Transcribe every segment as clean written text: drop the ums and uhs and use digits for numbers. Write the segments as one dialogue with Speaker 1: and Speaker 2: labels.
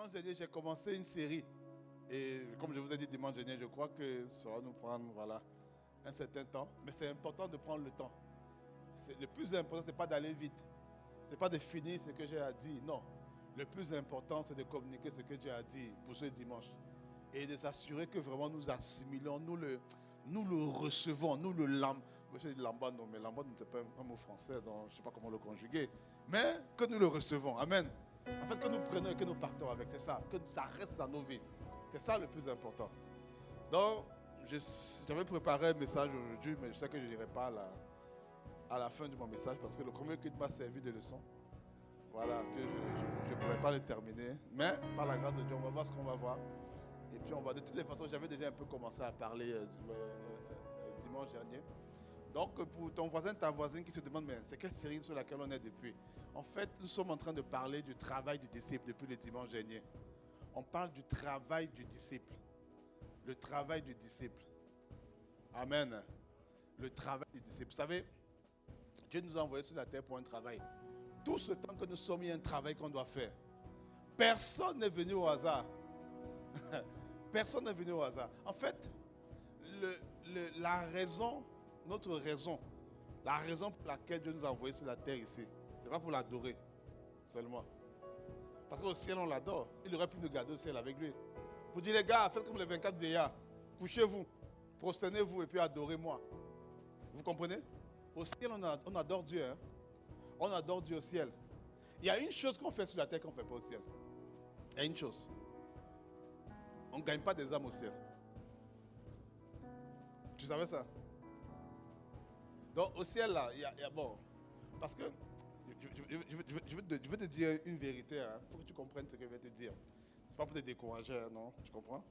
Speaker 1: Dimanche dernier, j'ai commencé une série. Et comme je vous ai dit dimanche dernier, je crois que ça va nous prendre un certain temps. Mais c'est important de prendre le temps. Le plus important, ce n'est pas d'aller vite. Ce n'est pas de finir ce que j'ai à dire. Non. Le plus important, c'est de communiquer ce que Dieu a dit pour ce dimanche. Et de s'assurer que vraiment nous assimilons, nous le recevons, nous le lambons. Je dis lambon, non, mais lambon, ce n'est pas un mot français, donc je ne sais pas comment le conjuguer. Mais que nous le recevons. Amen. En fait, que nous prenons et que nous partons avec, c'est ça. Que ça reste dans nos vies. C'est ça le plus important. Donc, j'avais préparé un message aujourd'hui, mais je sais que je ne dirai pas à la fin de mon message parce que le premier culte m'a servi de leçon. Voilà, que je ne pourrais pas le terminer. Mais par la grâce de Dieu, on va voir ce qu'on va voir. Et puis on va, de toutes les façons, j'avais déjà un peu commencé à parler dimanche dernier. Donc pour ton voisin, ta voisine qui se demande, mais c'est quelle série sur laquelle on est depuis? En fait, nous sommes en train de parler du travail du disciple depuis le dimanche dernier. On parle du travail du disciple. Le travail du disciple. Amen. Le travail du disciple. Vous savez, Dieu nous a envoyés sur la terre pour un travail. Tout ce temps que nous sommes, il y a un travail qu'on doit faire. Personne n'est venu au hasard. Personne n'est venu au hasard. En fait, la raison, notre raison, la raison pour laquelle Dieu nous a envoyés sur la terre ici, ce n'est pas pour l'adorer seulement. Parce qu'au ciel, on l'adore. Il aurait pu nous garder au ciel avec lui. Pour dire, les gars, faites comme les 24 vieillards. Couchez-vous, prosternez-vous et puis adorez-moi. Vous comprenez? Au ciel, on adore Dieu. Hein? On adore Dieu au ciel. Il y a une chose qu'on fait sur la terre qu'on ne fait pas au ciel. Il y a une chose. On ne gagne pas des âmes au ciel. Tu savais ça? Donc au ciel, là, il y a bon. Parce que je veux te dire une vérité. Il faut que tu comprennes ce que je vais te dire. Ce n'est pas pour te décourager, hein, non? Tu comprends?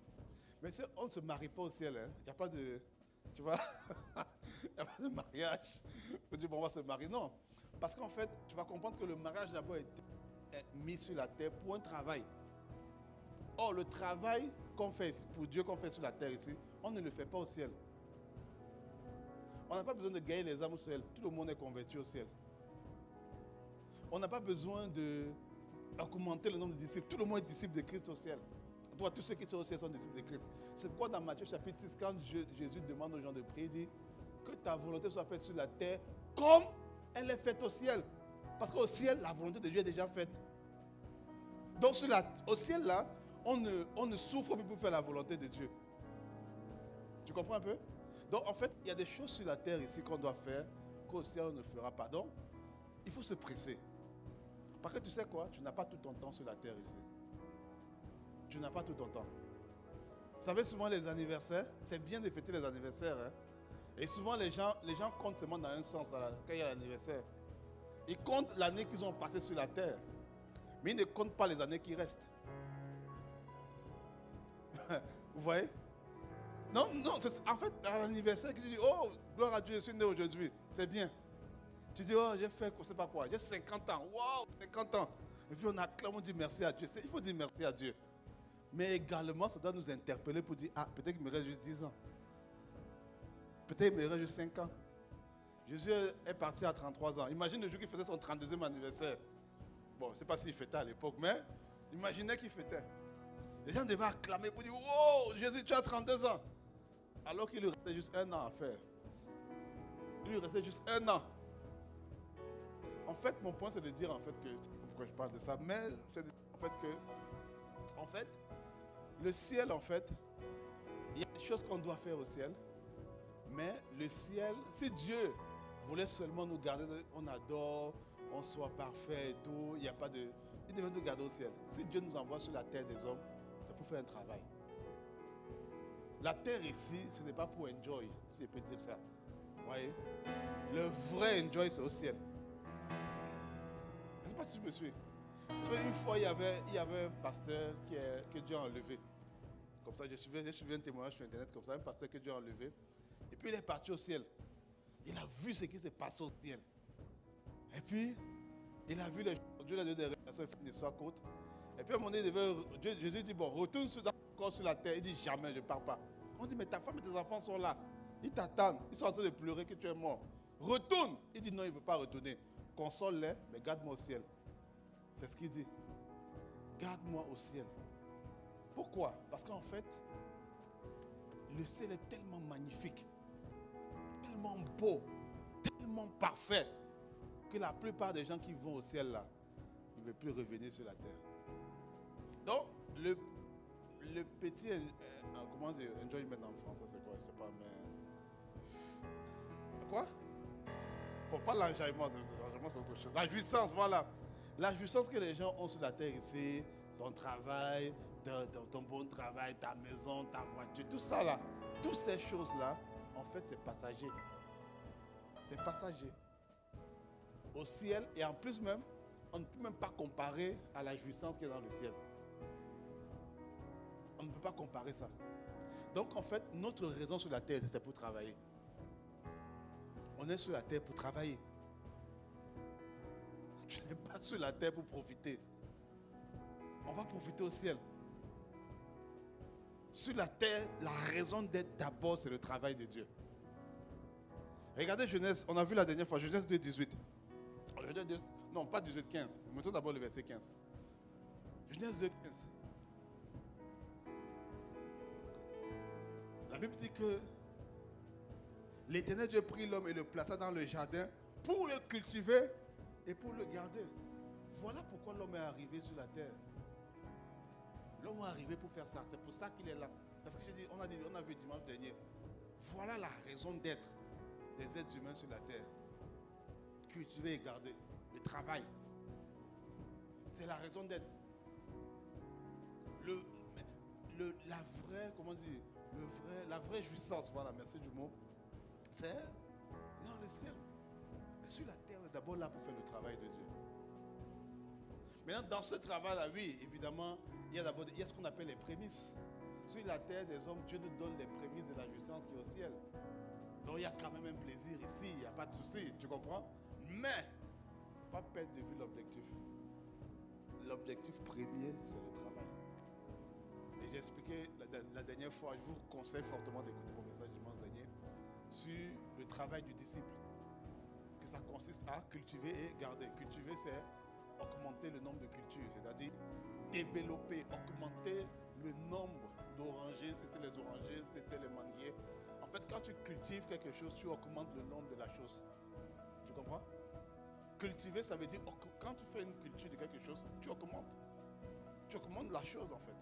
Speaker 1: Mais on ne se marie pas au ciel. Il n'y a pas de... Tu vois? Il n'y a pas de mariage. On dit, bon, on va se marier. Non. Parce qu'en fait, tu vas comprendre que le mariage d'abord est mis sur la terre pour un travail. Or, le travail qu'on fait pour Dieu, qu'on fait sur la terre ici, on ne le fait pas au ciel. On n'a pas besoin de gagner les âmes au ciel. Tout le monde est converti au ciel. On n'a pas besoin d'augmenter le nombre de disciples. Tout le monde est disciple de Christ au ciel. Toi, tous ceux qui sont au ciel sont disciples de Christ. C'est pourquoi dans Matthieu chapitre 6, quand Jésus demande aux gens de prier, il dit que ta volonté soit faite sur la terre comme elle est faite au ciel. Parce qu'au ciel, la volonté de Dieu est déjà faite. Donc au ciel, là, on ne souffre plus pour faire la volonté de Dieu. Tu comprends un peu? Donc en fait, il y a des choses sur la terre ici qu'on doit faire qu'au ciel on ne fera pas. Donc, il faut se presser. Parce que tu sais quoi? Tu n'as pas tout ton temps sur la terre ici. Tu n'as pas tout ton temps. Vous savez, souvent les anniversaires, c'est bien de fêter les anniversaires. Hein? Et souvent les gens comptent seulement dans un sens quand il y a l'anniversaire. Ils comptent l'année qu'ils ont passée sur la terre. Mais ils ne comptent pas les années qui restent. Vous voyez? Non, en fait, à l'anniversaire, tu dis, oh, gloire à Dieu, je suis né aujourd'hui. C'est bien. Tu dis, oh, j'ai fait, je ne sais pas quoi, j'ai 50 ans. Wow, 50 ans. Et puis on acclame, on dit merci à Dieu. Il faut dire merci à Dieu. Mais également, ça doit nous interpeller pour dire, ah, peut-être qu'il me reste juste 10 ans. Peut-être qu'il me reste juste 5 ans. Jésus est parti à 33 ans. Imagine le jour qu'il faisait son 32e anniversaire. Bon, je ne sais pas s'il fêtait à l'époque, mais imaginez qu'il fêtait. Les gens devaient acclamer pour dire, wow, Jésus, tu as 32 ans. Alors qu'il lui restait juste 1 an à faire. Il lui restait juste 1 an. En fait, mon point, c'est de dire, en fait, que... Pourquoi je parle de ça? Mais c'est de dire, en fait, que... En fait, le ciel, en fait, il y a des choses qu'on doit faire au ciel. Mais le ciel, si Dieu voulait seulement nous garder, on adore, on soit parfait et tout, il n'y a pas de... Il devait nous garder au ciel. Si Dieu nous envoie sur la terre des hommes, c'est pour faire un travail. La terre ici, ce n'est pas pour enjoy, si je peux dire ça. Vous voyez? Le vrai enjoy, c'est au ciel. Je ne sais pas si tu me suis. Une fois, il y avait un pasteur que Dieu a enlevé. Comme ça, je suivi un témoignage sur Internet comme ça, un pasteur que Dieu a enlevé. Et puis, il est parti au ciel. Il a vu ce qui s'est passé au ciel. Et puis, il a vu les choses. Dieu lui a donné des révélations, il fait une histoire courte. Et puis, à un moment donné, Jésus dit, bon, retourne encore sur la terre. Il dit, jamais, je ne pars pas. On dit, mais ta femme et tes enfants sont là. Ils t'attendent. Ils sont en train de pleurer que tu es mort. Retourne. Il dit, non, il ne veut pas retourner. Console-les, mais garde-moi au ciel. C'est ce qu'il dit. garde-moi au ciel. Pourquoi? Parce qu'en fait, le ciel est tellement magnifique, tellement beau, tellement parfait, que la plupart des gens qui vont au ciel là, ils ne veulent plus revenir sur la terre. Donc, le petit, comment dire, enjoyment en français, c'est quoi? Je ne sais pas, mais... Quoi? Bon, pas l'enjaillement, c'est autre chose. La jouissance, voilà. La jouissance que les gens ont sur la terre ici, ton travail, ton bon travail, ta maison, ta voiture, tout ça là, toutes ces choses-là, en fait, c'est passager. C'est passager. Au ciel, et en plus même, on ne peut même pas comparer à la jouissance qui est dans le ciel. On ne peut pas comparer ça. Donc en fait, notre raison sur la terre, c'était pour travailler. On est sur la terre pour travailler. Tu n'es pas sur la terre pour profiter. On va profiter au ciel. Sur la terre, la raison d'être d'abord, c'est le travail de Dieu. Regardez Genèse, on a vu la dernière fois, Genèse 2, 18. Non, pas 18, 15. Mettons d'abord le verset 15. Genèse 2, 15. La Bible dit que l'Éternel Dieu prit l'homme et le plaça dans le jardin pour le cultiver et pour le garder. Voilà pourquoi l'homme est arrivé sur la terre. L'homme est arrivé pour faire ça. C'est pour ça qu'il est là. Parce que j'ai dit, on a vu dimanche dernier. Voilà la raison d'être des êtres humains sur la terre. Cultiver et garder. Le travail. C'est la raison d'être. La vraie, comment dire, la vraie jouissance, voilà, merci du mot, c'est dans le ciel. Mais sur la terre, on est d'abord là pour faire le travail de Dieu. Maintenant, dans ce travail-là, oui, évidemment, il y a ce qu'on appelle les prémices. Sur la terre des hommes, Dieu nous donne les prémices de la jouissance qui est au ciel. Donc il y a quand même un plaisir ici, il n'y a pas de souci, tu comprends? Mais, il ne faut pas perdre de vue l'objectif. L'objectif premier, c'est le travail. Et j'ai expliqué la dernière fois, je vous conseille fortement d'écouter mon message dimanche dernier, sur le travail du disciple. Que ça consiste à cultiver et garder. Cultiver, c'est augmenter le nombre de cultures, c'est-à-dire développer, augmenter le nombre d'orangers, c'était les orangers, c'était les manguiers. En fait, quand tu cultives quelque chose, tu augmentes le nombre de la chose. Tu comprends? Cultiver, ça veut dire, quand tu fais une culture de quelque chose, tu augmentes. Tu augmentes la chose, en fait.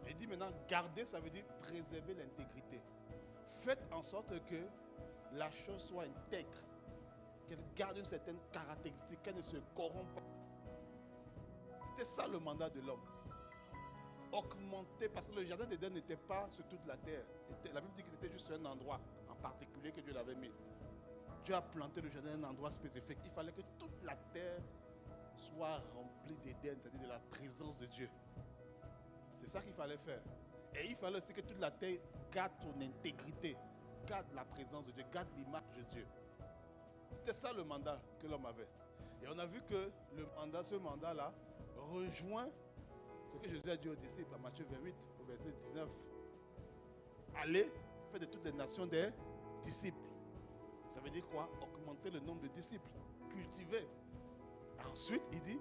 Speaker 1: Et dit maintenant, garder, ça veut dire préserver l'intégrité. Faites en sorte que la chose soit intègre, qu'elle garde une certaine caractéristique, qu'elle ne se corrompe pas. C'était ça le mandat de l'homme. Augmenter, parce que le jardin d'Éden n'était pas sur toute la terre. La Bible dit que c'était juste un endroit en particulier que Dieu l'avait mis. Dieu a planté le jardin dans un endroit spécifique. Il fallait que toute la terre soit remplie d'Éden, c'est-à-dire de la présence de Dieu. C'est ça qu'il fallait faire. Et il fallait aussi que toute la terre garde son intégrité, garde la présence de Dieu, garde l'image de Dieu. C'était ça le mandat que l'homme avait. Et on a vu que ce mandat-là, rejoint ce que Jésus a dit aux disciples à Matthieu 28, au verset 19. Allez, faites de toutes les nations des disciples. Ça veut dire quoi? Augmenter le nombre de disciples, cultiver. Ensuite, il dit,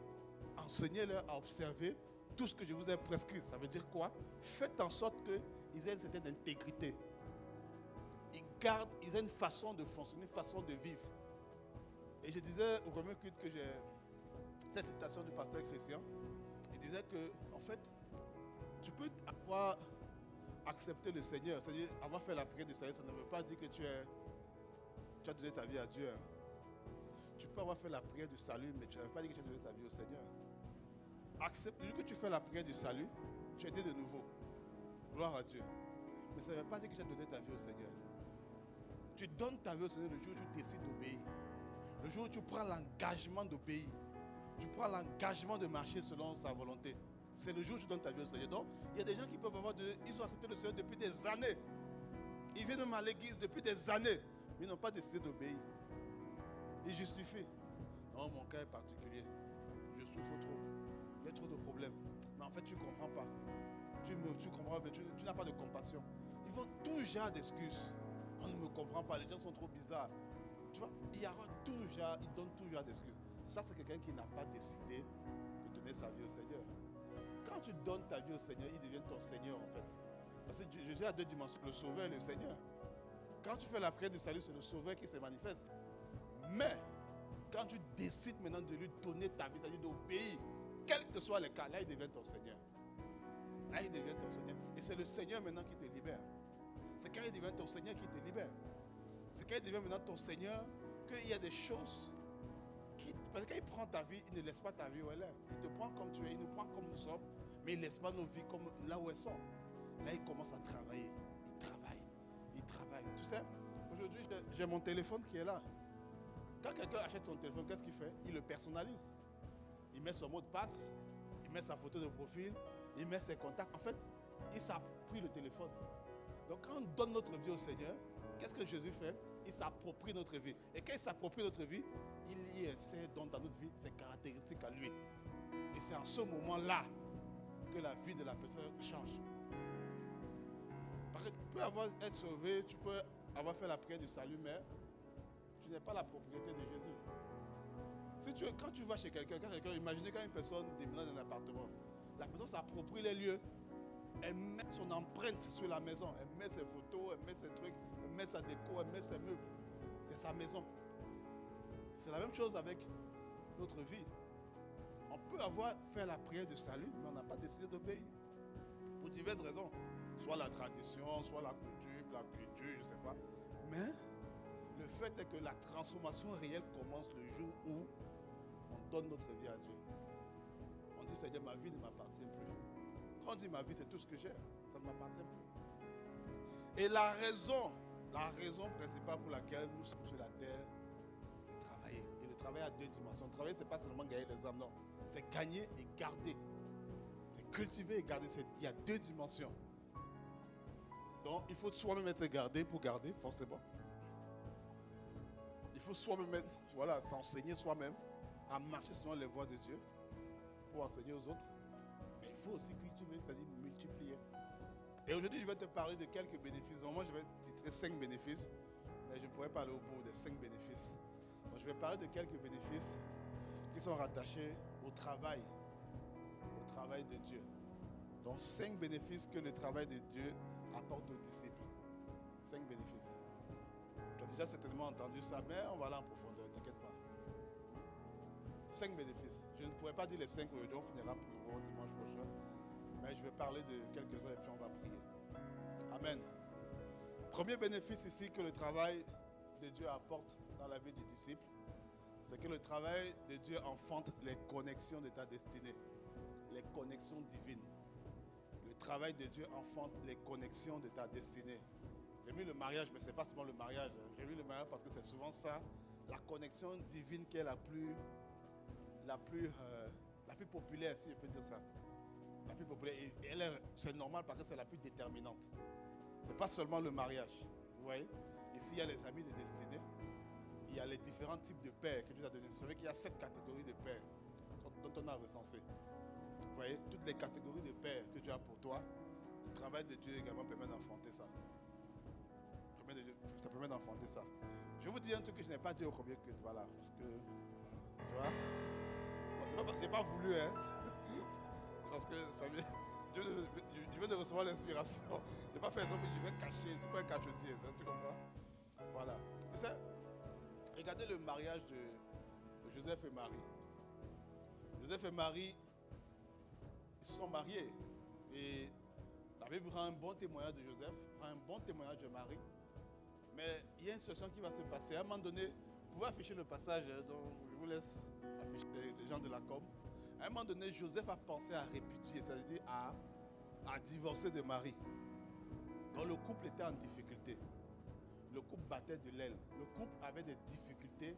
Speaker 1: enseignez-leur à observer tout ce que je vous ai prescrit. Ça veut dire quoi? Faites en sorte qu'ils aient une certaine intégrité. Ils aient une façon de fonctionner, une façon de vivre. Et je disais au premier culte que j'ai cette citation du pasteur Christian. Il disait que, en fait, tu peux avoir accepté le Seigneur, c'est-à-dire avoir fait la prière du Seigneur, ça ne veut pas dire que tu as donné ta vie à Dieu. Tu peux avoir fait la prière du salut, mais tu ne veut pas dire que tu as donné ta vie au Seigneur. Vu que tu fais la prière du salut, tu es né de nouveau. Gloire à Dieu. Mais ça ne veut pas dire que tu as donné ta vie au Seigneur. Tu donnes ta vie au Seigneur le jour où tu décides d'obéir. Le jour où tu prends l'engagement d'obéir. Tu prends l'engagement de marcher selon sa volonté. C'est le jour où tu donnes ta vie au Seigneur. Donc, il y a des gens qui peuvent ils ont accepté le Seigneur depuis des années. Ils viennent même à l'église depuis des années. Mais ils n'ont pas décidé d'obéir. Ils justifient. Non, mon cas est particulier. Je souffre trop. Il y a trop de problèmes. Mais en fait, tu ne comprends pas. Tu comprends, mais tu n'as pas de compassion. Ils font tout genre d'excuses. On ne me comprend pas. Les gens sont trop bizarres. Tu vois, ils donnent tout genre d'excuses. Ça, c'est quelqu'un qui n'a pas décidé de donner sa vie au Seigneur. Quand tu donnes ta vie au Seigneur, il devient ton Seigneur en fait. Parce que Jésus a deux dimensions, le Sauveur et le Seigneur. Quand tu fais la prière du salut, c'est le Sauveur qui se manifeste. Mais, quand tu décides maintenant de lui donner ta vie, c'est-à-dire d'obéir, quel que soit le cas, là il devient ton Seigneur. Là il devient ton Seigneur. Et c'est le Seigneur maintenant qui te libère. C'est quand il devient ton Seigneur qui te libère. C'est quand il devient maintenant ton Seigneur qu'il y a des choses parce que quand il prend ta vie, il ne laisse pas ta vie où elle est. Il te prend comme tu es, il nous prend comme nous sommes, mais il ne laisse pas nos vies comme là où elles sont. Là, il commence à travailler. Il travaille. Tu sais, aujourd'hui, j'ai mon téléphone qui est là. Quand quelqu'un achète son téléphone, qu'est-ce qu'il fait? Il le personnalise. Il met son mot de passe, il met sa photo de profil, il met ses contacts. En fait, il s'approprie le téléphone. Donc, quand on donne notre vie au Seigneur, qu'est-ce que Jésus fait? Il s'approprie notre vie. Et quand il s'approprie notre vie, il y insère dans notre vie ses caractéristiques à lui. Et c'est en ce moment-là que la vie de la personne change. Parce que tu peux être sauvé, tu peux avoir fait la prière du salut, mais tu n'es pas la propriété de Jésus. Quand tu vas chez quelqu'un, imaginez quand une personne déménage dans un appartement, la personne s'approprie les lieux, elle met son empreinte sur la maison, elle met ses photos, elle met ses trucs, elle met sa déco, elle met ses meubles. C'est sa maison. C'est la même chose avec notre vie. On peut avoir fait la prière du salut, mais on n'a pas décidé d'obéir. Pour diverses raisons. Soit la tradition, soit la coutume, la culture, je ne sais pas. Mais le fait est que la transformation réelle commence le jour où on donne notre vie à Dieu. On dit, Seigneur, ma vie ne m'appartient plus. Quand on dit ma vie, c'est tout ce que j'ai. Ça ne m'appartient plus. Et la raison principale pour laquelle nous sommes sur la terre, c'est travailler. Et le travail a deux dimensions. Travailler, ce n'est pas seulement gagner les âmes, non. C'est gagner et garder. C'est cultiver et garder. Il y a deux dimensions. Donc, il faut soi-même être gardé pour garder, forcément. Il faut soi-même s'enseigner soi-même à marcher selon les voies de Dieu pour enseigner aux autres. Mais il faut aussi cultiver, c'est-à-dire multiplier. Et aujourd'hui, je vais te parler de quelques bénéfices. Donc, moi, je vais titrer 5 bénéfices, mais je pourrais parler au bout des 5 bénéfices. Donc, je vais parler de quelques bénéfices qui sont rattachés au travail de Dieu. Donc, 5 bénéfices que le travail de Dieu apporte aux disciples. 5 bénéfices. Tu as déjà certainement entendu ça, mais on va aller en profondeur, ne t'inquiète pas. 5 bénéfices. Je ne pourrais pas dire les 5 aujourd'hui, on finira pour le dimanche prochain. Mais je vais parler de quelques-uns et puis on va prier. Amen. Premier bénéfice ici que le travail de Dieu apporte dans la vie des disciples, c'est que le travail de Dieu enfante les connexions de ta destinée. Les connexions divines. Le travail de Dieu enfante les connexions de ta destinée. J'ai mis le mariage, mais ce n'est pas seulement le mariage. J'ai mis le mariage parce que c'est souvent ça, la connexion divine qui est la plus populaire, si je peux dire ça. La plus populaire. Et c'est normal parce que c'est la plus déterminante. Ce n'est pas seulement le mariage. Vous voyez? Ici, il y a les amis de destinée. Il y a les différents types de pères que Dieu a donnés. Vous savez qu'il y a 7 catégories de pères dont on a recensé. Vous voyez? Toutes les catégories de pères que Dieu a pour toi, le travail de Dieu également permet d'enfanter ça. Ça permet d'enfanter ça. Je vais vous dire un truc que je n'ai pas dit au premier culte. Voilà. Parce que, tu vois, bon, c'est pas parce que je n'ai pas voulu, hein. Parce que je viens de recevoir l'inspiration. Je n'ai pas fait ça, mais je vais cacher. Ce n'est pas un cachetier. Tu comprends? Voilà. Tu sais, regardez le mariage de Joseph et Marie. Joseph et Marie, ils se sont mariés. Et la Bible rend un bon témoignage de Joseph, rend un bon témoignage de Marie. Mais il y a une situation qui va se passer. À un moment donné, vous pouvez afficher le passage, donc je vous laisse afficher les gens de la com. À un moment donné, Joseph a pensé à répudier, c'est-à-dire à divorcer de Marie. Donc le couple était en difficulté. Le couple battait de l'aile. Le couple avait des difficultés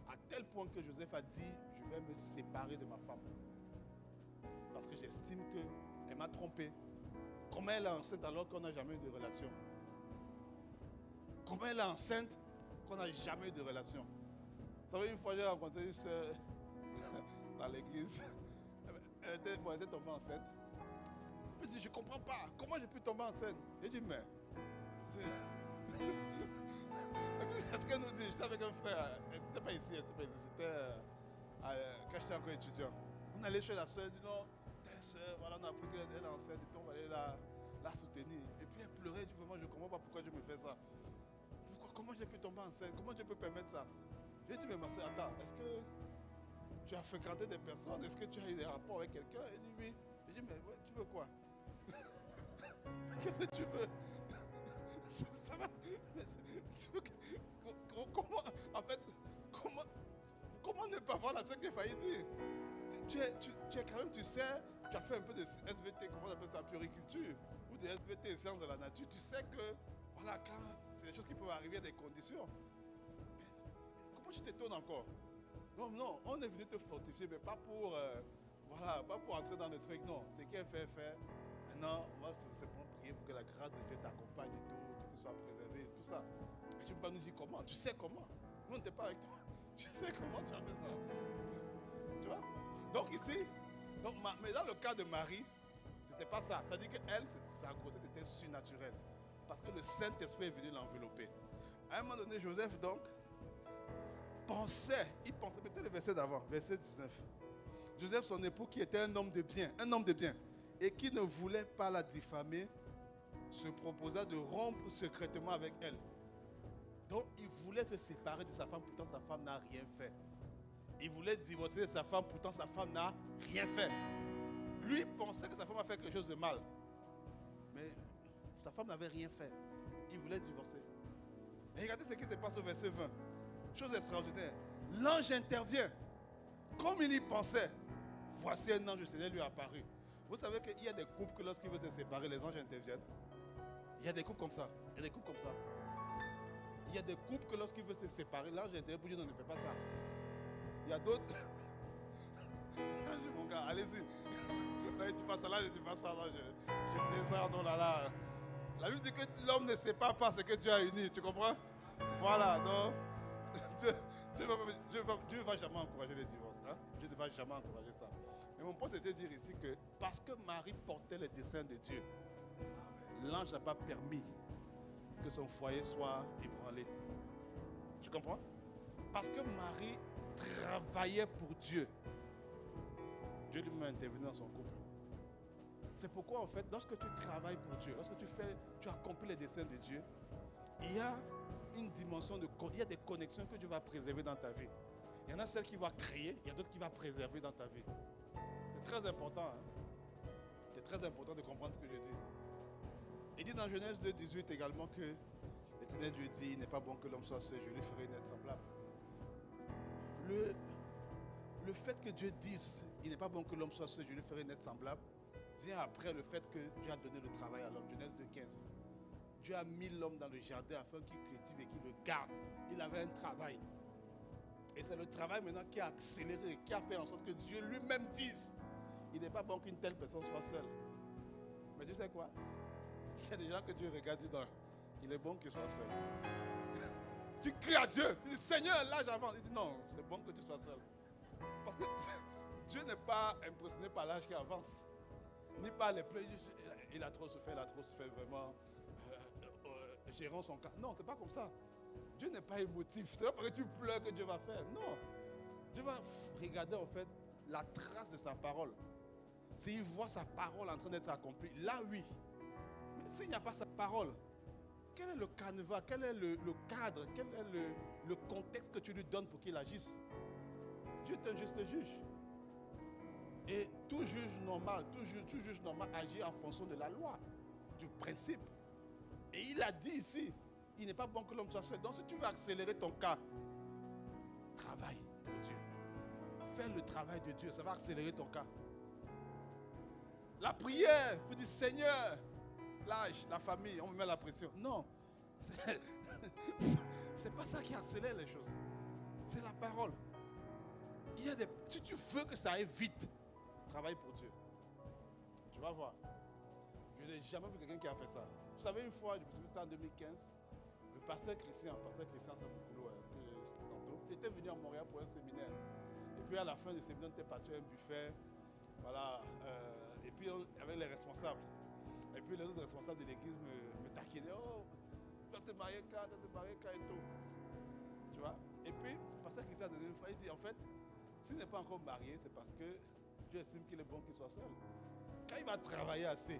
Speaker 1: à tel point que Joseph a dit, je vais me séparer de ma femme. Parce que j'estime qu'elle m'a trompé. Comment elle est enceinte alors qu'on n'a jamais eu de relation? Comment elle est enceinte qu'on n'a jamais eu de relation? Vous savez, une fois j'ai rencontré une soeur dans l'église. Elle était tombée enceinte. Je me dis, je ne comprends pas. Comment j'ai pu tomber enceinte? J'ai dit, mais... C'est ce qu'elle nous dit. J'étais avec un frère. Elle n'était pas ici. C'était quand j'étais encore étudiant. On allait chez la soeur. Elle dit, non, belle soeur, voilà, on a appris qu'elle est enceinte, et on va aller la soutenir. Et puis elle pleurait, elle dit vraiment, je ne comprends pas pourquoi je me fais ça. Comment j'ai pu tomber enceinte? Comment je peux permettre ça? J'ai dit, mais ma soeur, attends, est-ce que tu as fréquenté des personnes? Est-ce que tu as eu des rapports avec quelqu'un? Elle dit oui. J'ai dit, mais ouais, tu veux quoi? Qu'est-ce que tu veux? Ça va? Comment, en fait, comment ne pas voir la ce que j'ai failli dire? Tu es quand même, tu sais, tu as fait un peu de SVT, comment on appelle ça, puriculture, ou de SVT, sciences de la nature. Tu sais que, voilà, quand c'est des choses qui peuvent arriver à des conditions. Mais comment tu t'étonnes encore? Non, non, on est venu te fortifier, mais pas pour, voilà, pas pour entrer dans le truc, non. C'est qu'elle fait. Maintenant, on va simplement prier pour que la grâce de Dieu t'accompagne et tout, que tu sois préservé et tout ça. Mais tu ne peux pas nous dire comment, tu sais comment. Nous, on n'était pas avec toi. Tu sais comment tu as fait ça. Tu vois? Donc ici, mais dans le cas de Marie, c'était pas ça. C'est-à-dire qu'elle, sa grossesse était surnaturelle. Parce que le Saint-Esprit est venu l'envelopper. À un moment donné, Joseph, donc, il pensait, mettez le verset d'avant, verset 19. Joseph, son époux, qui était un homme de bien, et qui ne voulait pas la diffamer, se proposa de rompre secrètement avec elle. Donc, il voulait se séparer de sa femme, pourtant sa femme n'a rien fait. Il voulait divorcer de sa femme, pourtant sa femme n'a rien fait. Lui pensait que sa femme a fait quelque chose de mal. Mais sa femme n'avait rien fait. Il voulait divorcer. Et regardez ce qui se passe au verset 20. Chose extraordinaire. L'ange intervient. Comme il y pensait, voici un ange du Seigneur lui apparu. Vous savez qu'il y a des couples que lorsqu'ils veulent se séparer, les anges interviennent. Il y a des couples comme ça. Il y a des couples comme ça. Il y a des couples que lorsqu'ils veulent se séparer, l'ange intervient pour dire non, ne fais pas ça. Il y a d'autres. Mon gars, allez-y. Là, tu passes ça, là, je dis pas ça, là, je plaisante, non, là. La Bible dit que l'homme ne sépare pas ce que Dieu a uni, tu comprends? Voilà, donc, Dieu ne va jamais encourager les divorces. Hein? Dieu ne va jamais encourager ça. Mais mon point, c'était de dire ici que parce que Marie portait le dessein de Dieu, l'ange n'a pas permis que son foyer soit ébranlé. Tu comprends? Parce que Marie travaillait pour Dieu. Dieu lui-même a intervenu dans son couple. C'est pourquoi en fait, lorsque tu travailles pour Dieu, lorsque tu accomplis les desseins de Dieu, il y a une dimension il y a des connexions que Dieu va préserver dans ta vie. Il y en a celles qu'il va créer, il y a d'autres qu'il va préserver dans ta vie. C'est très important. Hein? C'est très important de comprendre ce que je dis. Il dit dans Genèse 2, 18 également que l'Éternel Dieu dit, il n'est pas bon que l'homme soit seul, je lui ferai une aide semblable. Le fait que Dieu dise, il n'est pas bon que l'homme soit seul, je lui ferai une aide semblable, vient après le fait que Dieu a donné le travail à l'homme. Genèse 2, 15. Dieu a mis l'homme dans le jardin afin qu'il cultive et qu'il le garde. Il avait un travail. Et c'est le travail maintenant qui a accéléré, qui a fait en sorte que Dieu lui-même dise, il n'est pas bon qu'une telle personne soit seule. Mais tu sais quoi? Il y a des gens que Dieu regarde et dit, non, il est bon qu'il soit seul. Tu cries à Dieu, tu dis, Seigneur, là j'avance. Il dit, non, c'est bon que tu sois seul. Parce que Dieu n'est pas impressionné par l'âge qui avance, ni par les pleurs. Il a trop souffert, vraiment. Gérant son cas. Non, c'est pas comme ça. Dieu n'est pas émotif. C'est pas parce que tu pleures que Dieu va faire. Non. Dieu va regarder en fait la trace de sa parole. S'il voit sa parole en train d'être accomplie, là oui. Mais s'il n'y a pas sa parole, quel est le canevas, quel est le cadre, quel est le contexte que tu lui donnes pour qu'il agisse? Dieu est un juste juge. Et tout juge normal agit en fonction de la loi, du principe. Et il a dit ici, il n'est pas bon que l'homme soit seul. Donc si tu veux accélérer ton cas, travaille pour Dieu. Fais le travail de Dieu, ça va accélérer ton cas. La prière, vous dites Seigneur, l'âge, la famille, on me met la pression. Non, c'est pas ça qui accélère les choses. C'est la parole. Si tu veux que ça aille vite, travaille pour Dieu. Tu vas voir. Je n'ai jamais vu quelqu'un qui a fait ça. Vous savez, une fois, je me souviens, c'était en 2015, le pasteur Christian, Saint-Poucoulou, tantôt, était venu à Montréal pour un séminaire. Et puis à la fin du séminaire, on était parti à un buffet, voilà, et puis avec les responsables. Et puis les autres responsables de l'église me taquinaient, oh, tu dois te marier quand et tout. Tu vois? Et puis, le pasteur Christian a donné une phrase, il dit, en fait, s'il n'est pas encore marié, c'est parce que Dieu estime qu'il est bon qu'il soit seul. Quand il va travailler assez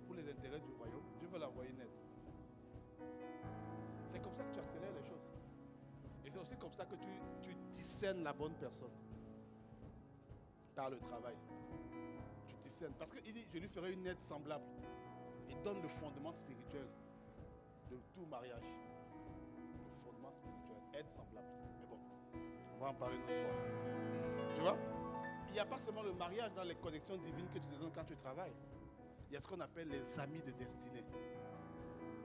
Speaker 1: pour les intérêts du royaume, Dieu va l'envoyer net. C'est comme ça que tu accélères les choses. Et c'est aussi comme ça que tu discernes la bonne personne. Par le travail. Tu discernes. Parce qu'il dit, je lui ferai une aide semblable. Il donne le fondement spirituel de tout mariage. Le fondement spirituel, aide semblable. Mais bon, on va en parler une autre fois. Tu vois? Il n'y a pas seulement le mariage dans les connexions divines que tu te donnes quand tu travailles. Il y a ce qu'on appelle les amis de destinée.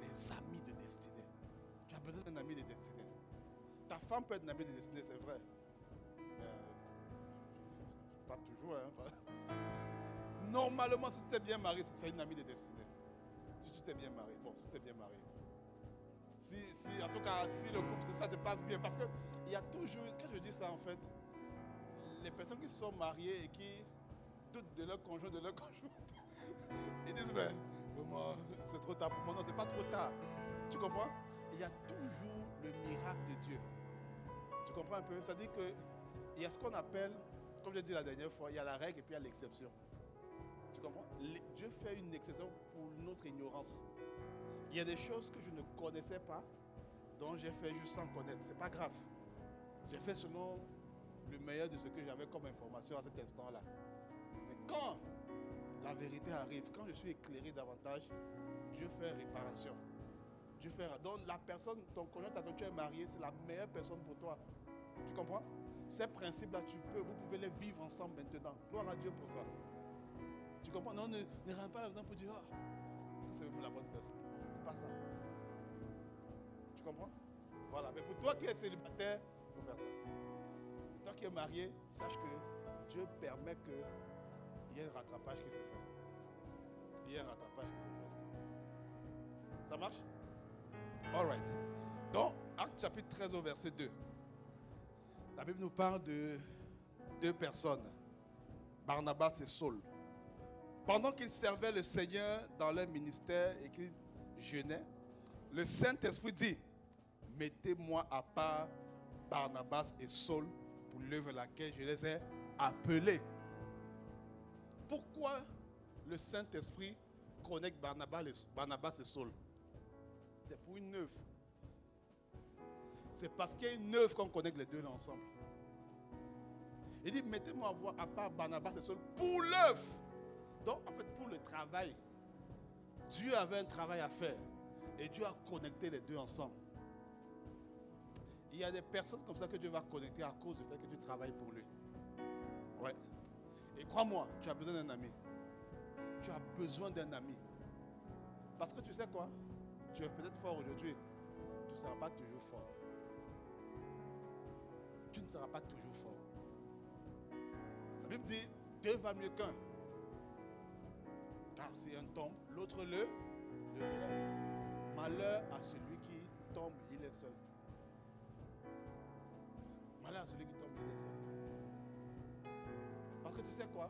Speaker 1: Les amis de destinée. Tu as besoin d'un ami de destinée. Ta femme peut être un ami de destinée, c'est vrai. Pas toujours, hein. Normalement, si tu t'es bien marié, c'est une amie de destinée. Si tu t'es bien marié, bon, si tu t'es bien marié. En tout cas, si le couple, ça te passe bien. Parce qu'il y a toujours, quand je dis ça en fait, les personnes qui sont mariées et qui doutent de leur conjoint, ils disent, mais moi, c'est trop tard pour moi. Non, c'est pas trop tard. Tu comprends? Il y a toujours le miracle de Dieu. Tu comprends un peu? Ça dit qu'il y a ce qu'on appelle, comme j'ai dit la dernière fois, il y a la règle et puis il y a l'exception. Tu comprends? Dieu fait une exception pour notre ignorance. Il y a des choses que je ne connaissais pas, dont j'ai fait juste sans connaître. C'est pas grave. J'ai fait selon le meilleur de ce que j'avais comme information à cet instant-là. Mais quand la vérité arrive, quand je suis éclairé davantage, Dieu fait réparation. Dieu fait. Donc la personne, ton conjoint dont tu es marié, c'est la meilleure personne pour toi. Tu comprends? Ces principes-là, vous pouvez les vivre ensemble maintenant. Gloire à Dieu pour ça. Tu comprends? Non, ne rentre pas là-dedans pour dire, ah, c'est même la bonne personne. C'est pas ça. Tu comprends? Voilà. Mais pour toi qui es célibataire, il faut faire ça. Pour toi qui es marié, sache que Dieu permet qu'il y ait un rattrapage qui se fait. Il y a un rattrapage qui se fait. Ça marche? All right. Donc, Acte chapitre 13 au verset 2. La Bible nous parle de deux personnes, Barnabas et Saul. Pendant qu'ils servaient le Seigneur dans leur ministère et qu'ils jeûnaient, le Saint-Esprit dit, mettez-moi à part Barnabas et Saul pour l'œuvre à laquelle je les ai appelés. Pourquoi le Saint-Esprit connecte Barnabas et Saul? C'est pour une œuvre. C'est parce qu'il y a une œuvre qu'on connecte les deux là ensemble. Il dit, mettez-moi à part Barnabas et Saul pour l'œuvre. Donc, en fait, pour le travail, Dieu avait un travail à faire. Et Dieu a connecté les deux ensemble. Il y a des personnes comme ça que Dieu va connecter à cause du fait que tu travailles pour lui. Ouais. Et crois-moi, tu as besoin d'un ami. Tu as besoin d'un ami. Parce que tu sais quoi? Tu es peut-être fort aujourd'hui. Tu ne seras pas toujours fort. Tu ne seras pas toujours fort. La Bible dit, deux valent mieux qu'un. Car si un tombe, l'autre le relève. Malheur à celui qui tombe, il est seul. Malheur à celui qui tombe, il est seul. Parce que tu sais quoi?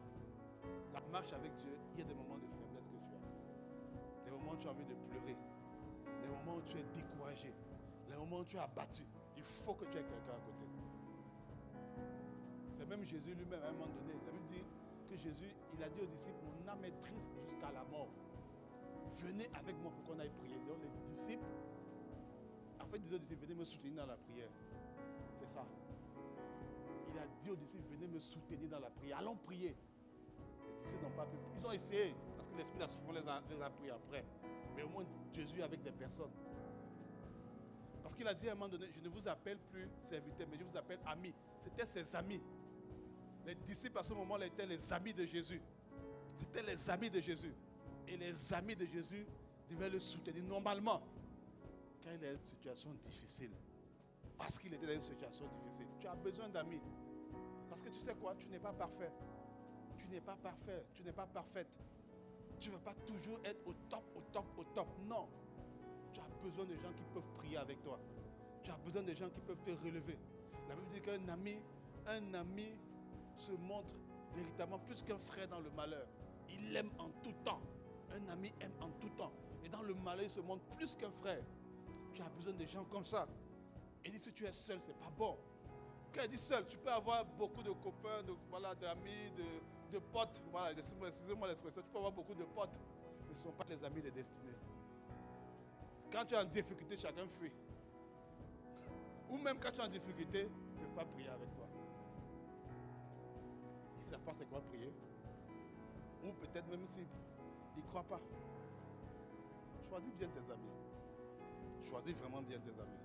Speaker 1: La marche avec Dieu, il y a des moments de faiblesse que tu as. Des moments où tu as envie de pleurer. Des moments où tu es découragé. Les moments où tu es abattu. Il faut que tu aies quelqu'un à côté. C'est même Jésus lui-même à un moment donné. La Bible dit que Jésus, il a dit aux disciples, mon âme est triste jusqu'à la mort. Venez avec moi pour qu'on aille prier. Donc les disciples, en fait, ils disaient aux disciples, venez me soutenir dans la prière. C'est ça. Il a dit aux disciples, venez me soutenir dans la prière. Allons prier. Les disciples n'ont pas pu. Ils ont essayé, parce que l'Esprit souvent les a pris après. Mais au moins, Jésus avec des personnes. Parce qu'il a dit à un moment donné, je ne vous appelle plus serviteurs, mais je vous appelle amis. C'était ses amis. Les disciples à ce moment-là étaient les amis de Jésus. C'était les amis de Jésus. Et les amis de Jésus devaient le soutenir normalement quand il est dans une situation difficile. Parce qu'il était dans une situation difficile. Tu as besoin d'amis. Parce que tu sais quoi? Tu n'es pas parfait. Tu n'es pas parfait. Tu n'es pas parfaite. Tu ne vas pas toujours être au top, au top, au top. Non. Tu as besoin de gens qui peuvent prier avec toi. Tu as besoin de gens qui peuvent te relever. La Bible dit qu'un ami se montre véritablement plus qu'un frère dans le malheur. Il aime en tout temps. Un ami aime en tout temps. Et dans le malheur, il se montre plus qu'un frère. Tu as besoin de gens comme ça. Et dit, si tu es seul, ce n'est pas bon. Quand il dit seul, tu peux avoir beaucoup de copains, d'amis, de potes. Voilà, excusez-moi l'expression. Tu peux avoir beaucoup de potes, mais ce ne sont pas les amis de destinée. Quand tu es en difficulté, chacun fuit. Ou même quand tu es en difficulté, ils ne peuvent pas prier avec toi. Ils ne savent pas c'est quoi prier. Ou peut-être même s'ils ne croient pas. Choisis bien tes amis. Choisis vraiment bien tes amis.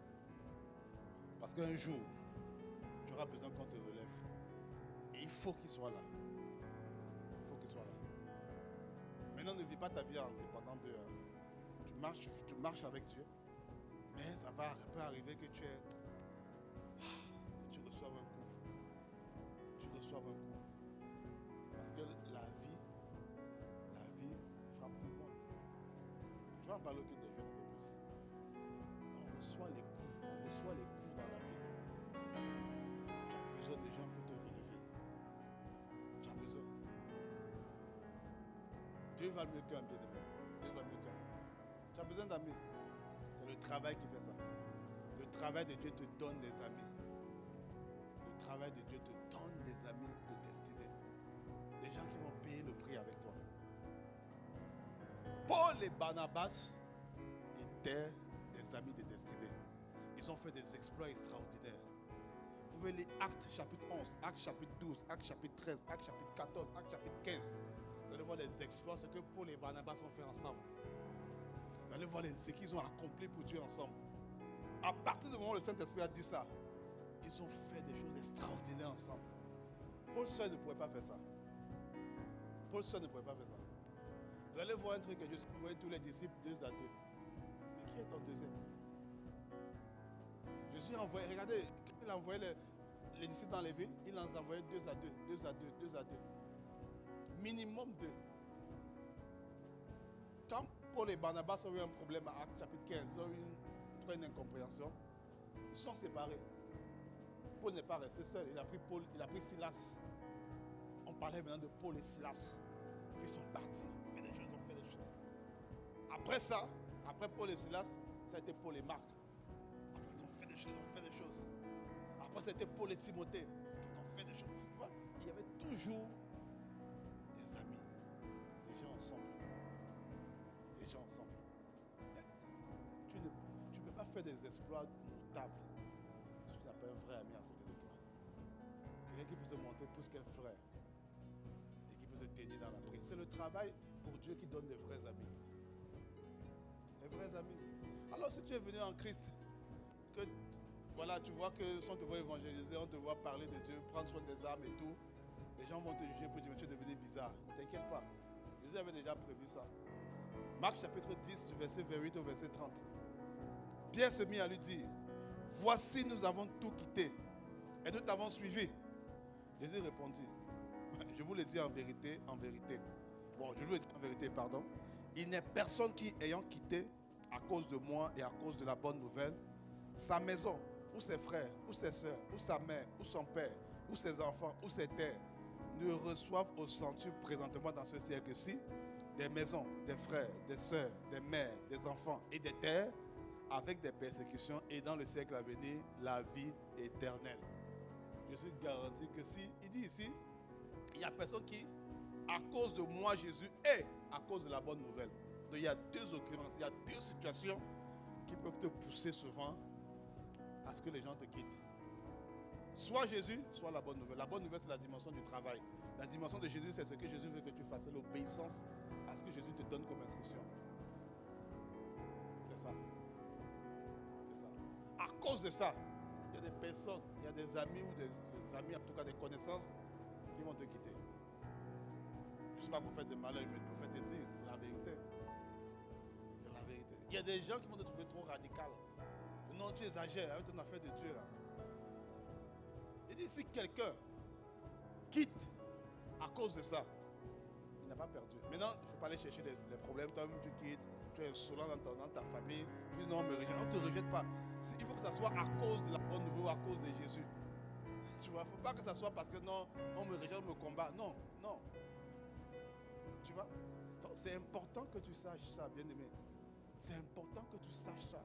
Speaker 1: Parce qu'un jour, tu auras besoin qu'on te relève. Et il faut qu'ils soient là. Il faut qu'ils soient là. Maintenant, ne vis pas ta vie en dépendant d'eux. Tu marches avec Dieu. Mais ça peut arriver que tu reçoives un coup. Tu reçoives un coup. Parce que la vie frappe tout le monde. Tu vas en parler que des jeunes un peu plus. On reçoit les coups dans la vie. Tu as besoin de gens pour te relever. Tu as besoin. Dieu va mieux qu'un, bien aimé. Dieu va mieux qu'un. Tu as besoin d'amis. C'est le travail qui fait ça. Le travail de Dieu te donne des amis. Le travail de Dieu te donne des amis de destinée. Des gens qui vont payer le prix avec toi. Paul et Barnabas étaient des amis de destinée. Ils ont fait des exploits extraordinaires. Vous pouvez lire Actes chapitre 11, Actes chapitre 12, Actes chapitre 13, Actes chapitre 14, Actes chapitre 15. Vous allez voir les exploits, ce que Paul et Barnabas ont fait ensemble. Vous allez voir ce qu'ils ont accompli pour Dieu ensemble. À partir du moment où le Saint-Esprit a dit ça, ils ont fait des choses extraordinaires ensemble. Paul seul ne pouvait pas faire ça. Paul seul ne pouvait pas faire ça. Vous allez voir un truc que Jésus envoyait tous les disciples 2 à 2. Mais qui est ton deuxième? Jésus a envoyé, regardez, quand il a envoyé les disciples dans les villes, il en envoyait 2 à 2, 2 à 2, 2 à 2. Minimum 2. Quand Paul et Barnabas ont eu un problème à Actes chapitre 15, ils ont eu une incompréhension, ils sont séparés. Paul n'est pas resté seul, il a pris Silas. On parlait maintenant de Paul et Silas. Puis ils sont partis, on fait des choses. Après ça, après Paul et Silas, ça a été Paul et Marc. Après ils ont fait des choses. Après c'était Paul et Timothée. Ils ont fait des choses. Tu vois, il y avait toujours des amis, des gens ensemble. Tu ne peux pas faire des exploits notables si tu n'as pas un vrai ami à côté de toi. Quelqu'un qui peut se montrer plus qu'un frère et qui peut se tenir dans la prière. C'est le travail pour Dieu qui donne des vrais amis. Des vrais amis. Alors si tu es venu en Christ, que voilà, tu vois que si on te voit évangéliser, on te voit parler de Dieu, prendre soin des âmes et tout, les gens vont te juger pour dire que tu es devenu bizarre. Ne t'inquiète pas. Jésus avait déjà prévu ça. Marc chapitre 10, du verset 28 au verset 30. Pierre se mit à lui dire, voici nous avons tout quitté et nous t'avons suivi. Jésus répondit, je vous le dis en vérité, Bon, je vous le dis en vérité, pardon. Il n'est personne qui, ayant quitté à cause de moi et à cause de la bonne nouvelle, sa maison, ou ses frères, ou ses soeurs, ou sa mère, ou son père, ou ses enfants, ou ses terres, ne reçoivent au centuple présentement dans ce siècle-ci des maisons, des frères, des soeurs, des mères, des enfants et des terres, avec des persécutions, et dans le siècle à venir, la vie éternelle. Je suis garanti que si, il dit ici, il n'y a personne qui, à cause de moi Jésus, et à cause de la bonne nouvelle. Donc il y a 2 occurrences, il y a 2 situations qui peuvent te pousser souvent à ce que les gens te quittent. Soit Jésus, soit la bonne nouvelle. La bonne nouvelle, c'est la dimension du travail. La dimension de Jésus, c'est ce que Jésus veut que tu fasses, l'obéissance à ce que Jésus te donne comme instruction. C'est ça. C'est ça. À cause de ça, il y a des personnes, il y a des amis ou des amis, en tout cas des connaissances, qui vont te quitter. Je ne suis pas prophète de malheur, mais le prophète te dit, c'est la vérité. C'est la vérité. Il y a des gens qui vont te trouver trop radical. Non, tu exagères avec ton affaire de Dieu là. Il dit, si quelqu'un quitte à cause de ça, il n'a pas perdu. Maintenant, il ne faut pas aller chercher les problèmes. Toi-même, tu quittes, tu es insolent dans ta famille. Tu dis, non, on ne te rejette pas. Il faut que ça soit à cause de la bonne nouvelle, à cause de Jésus. Tu vois, il ne faut pas que ça soit parce que non, on me rejette, on me combat. Non, non. Tu vois? Donc, c'est important que tu saches ça, bien-aimé. C'est important que tu saches ça.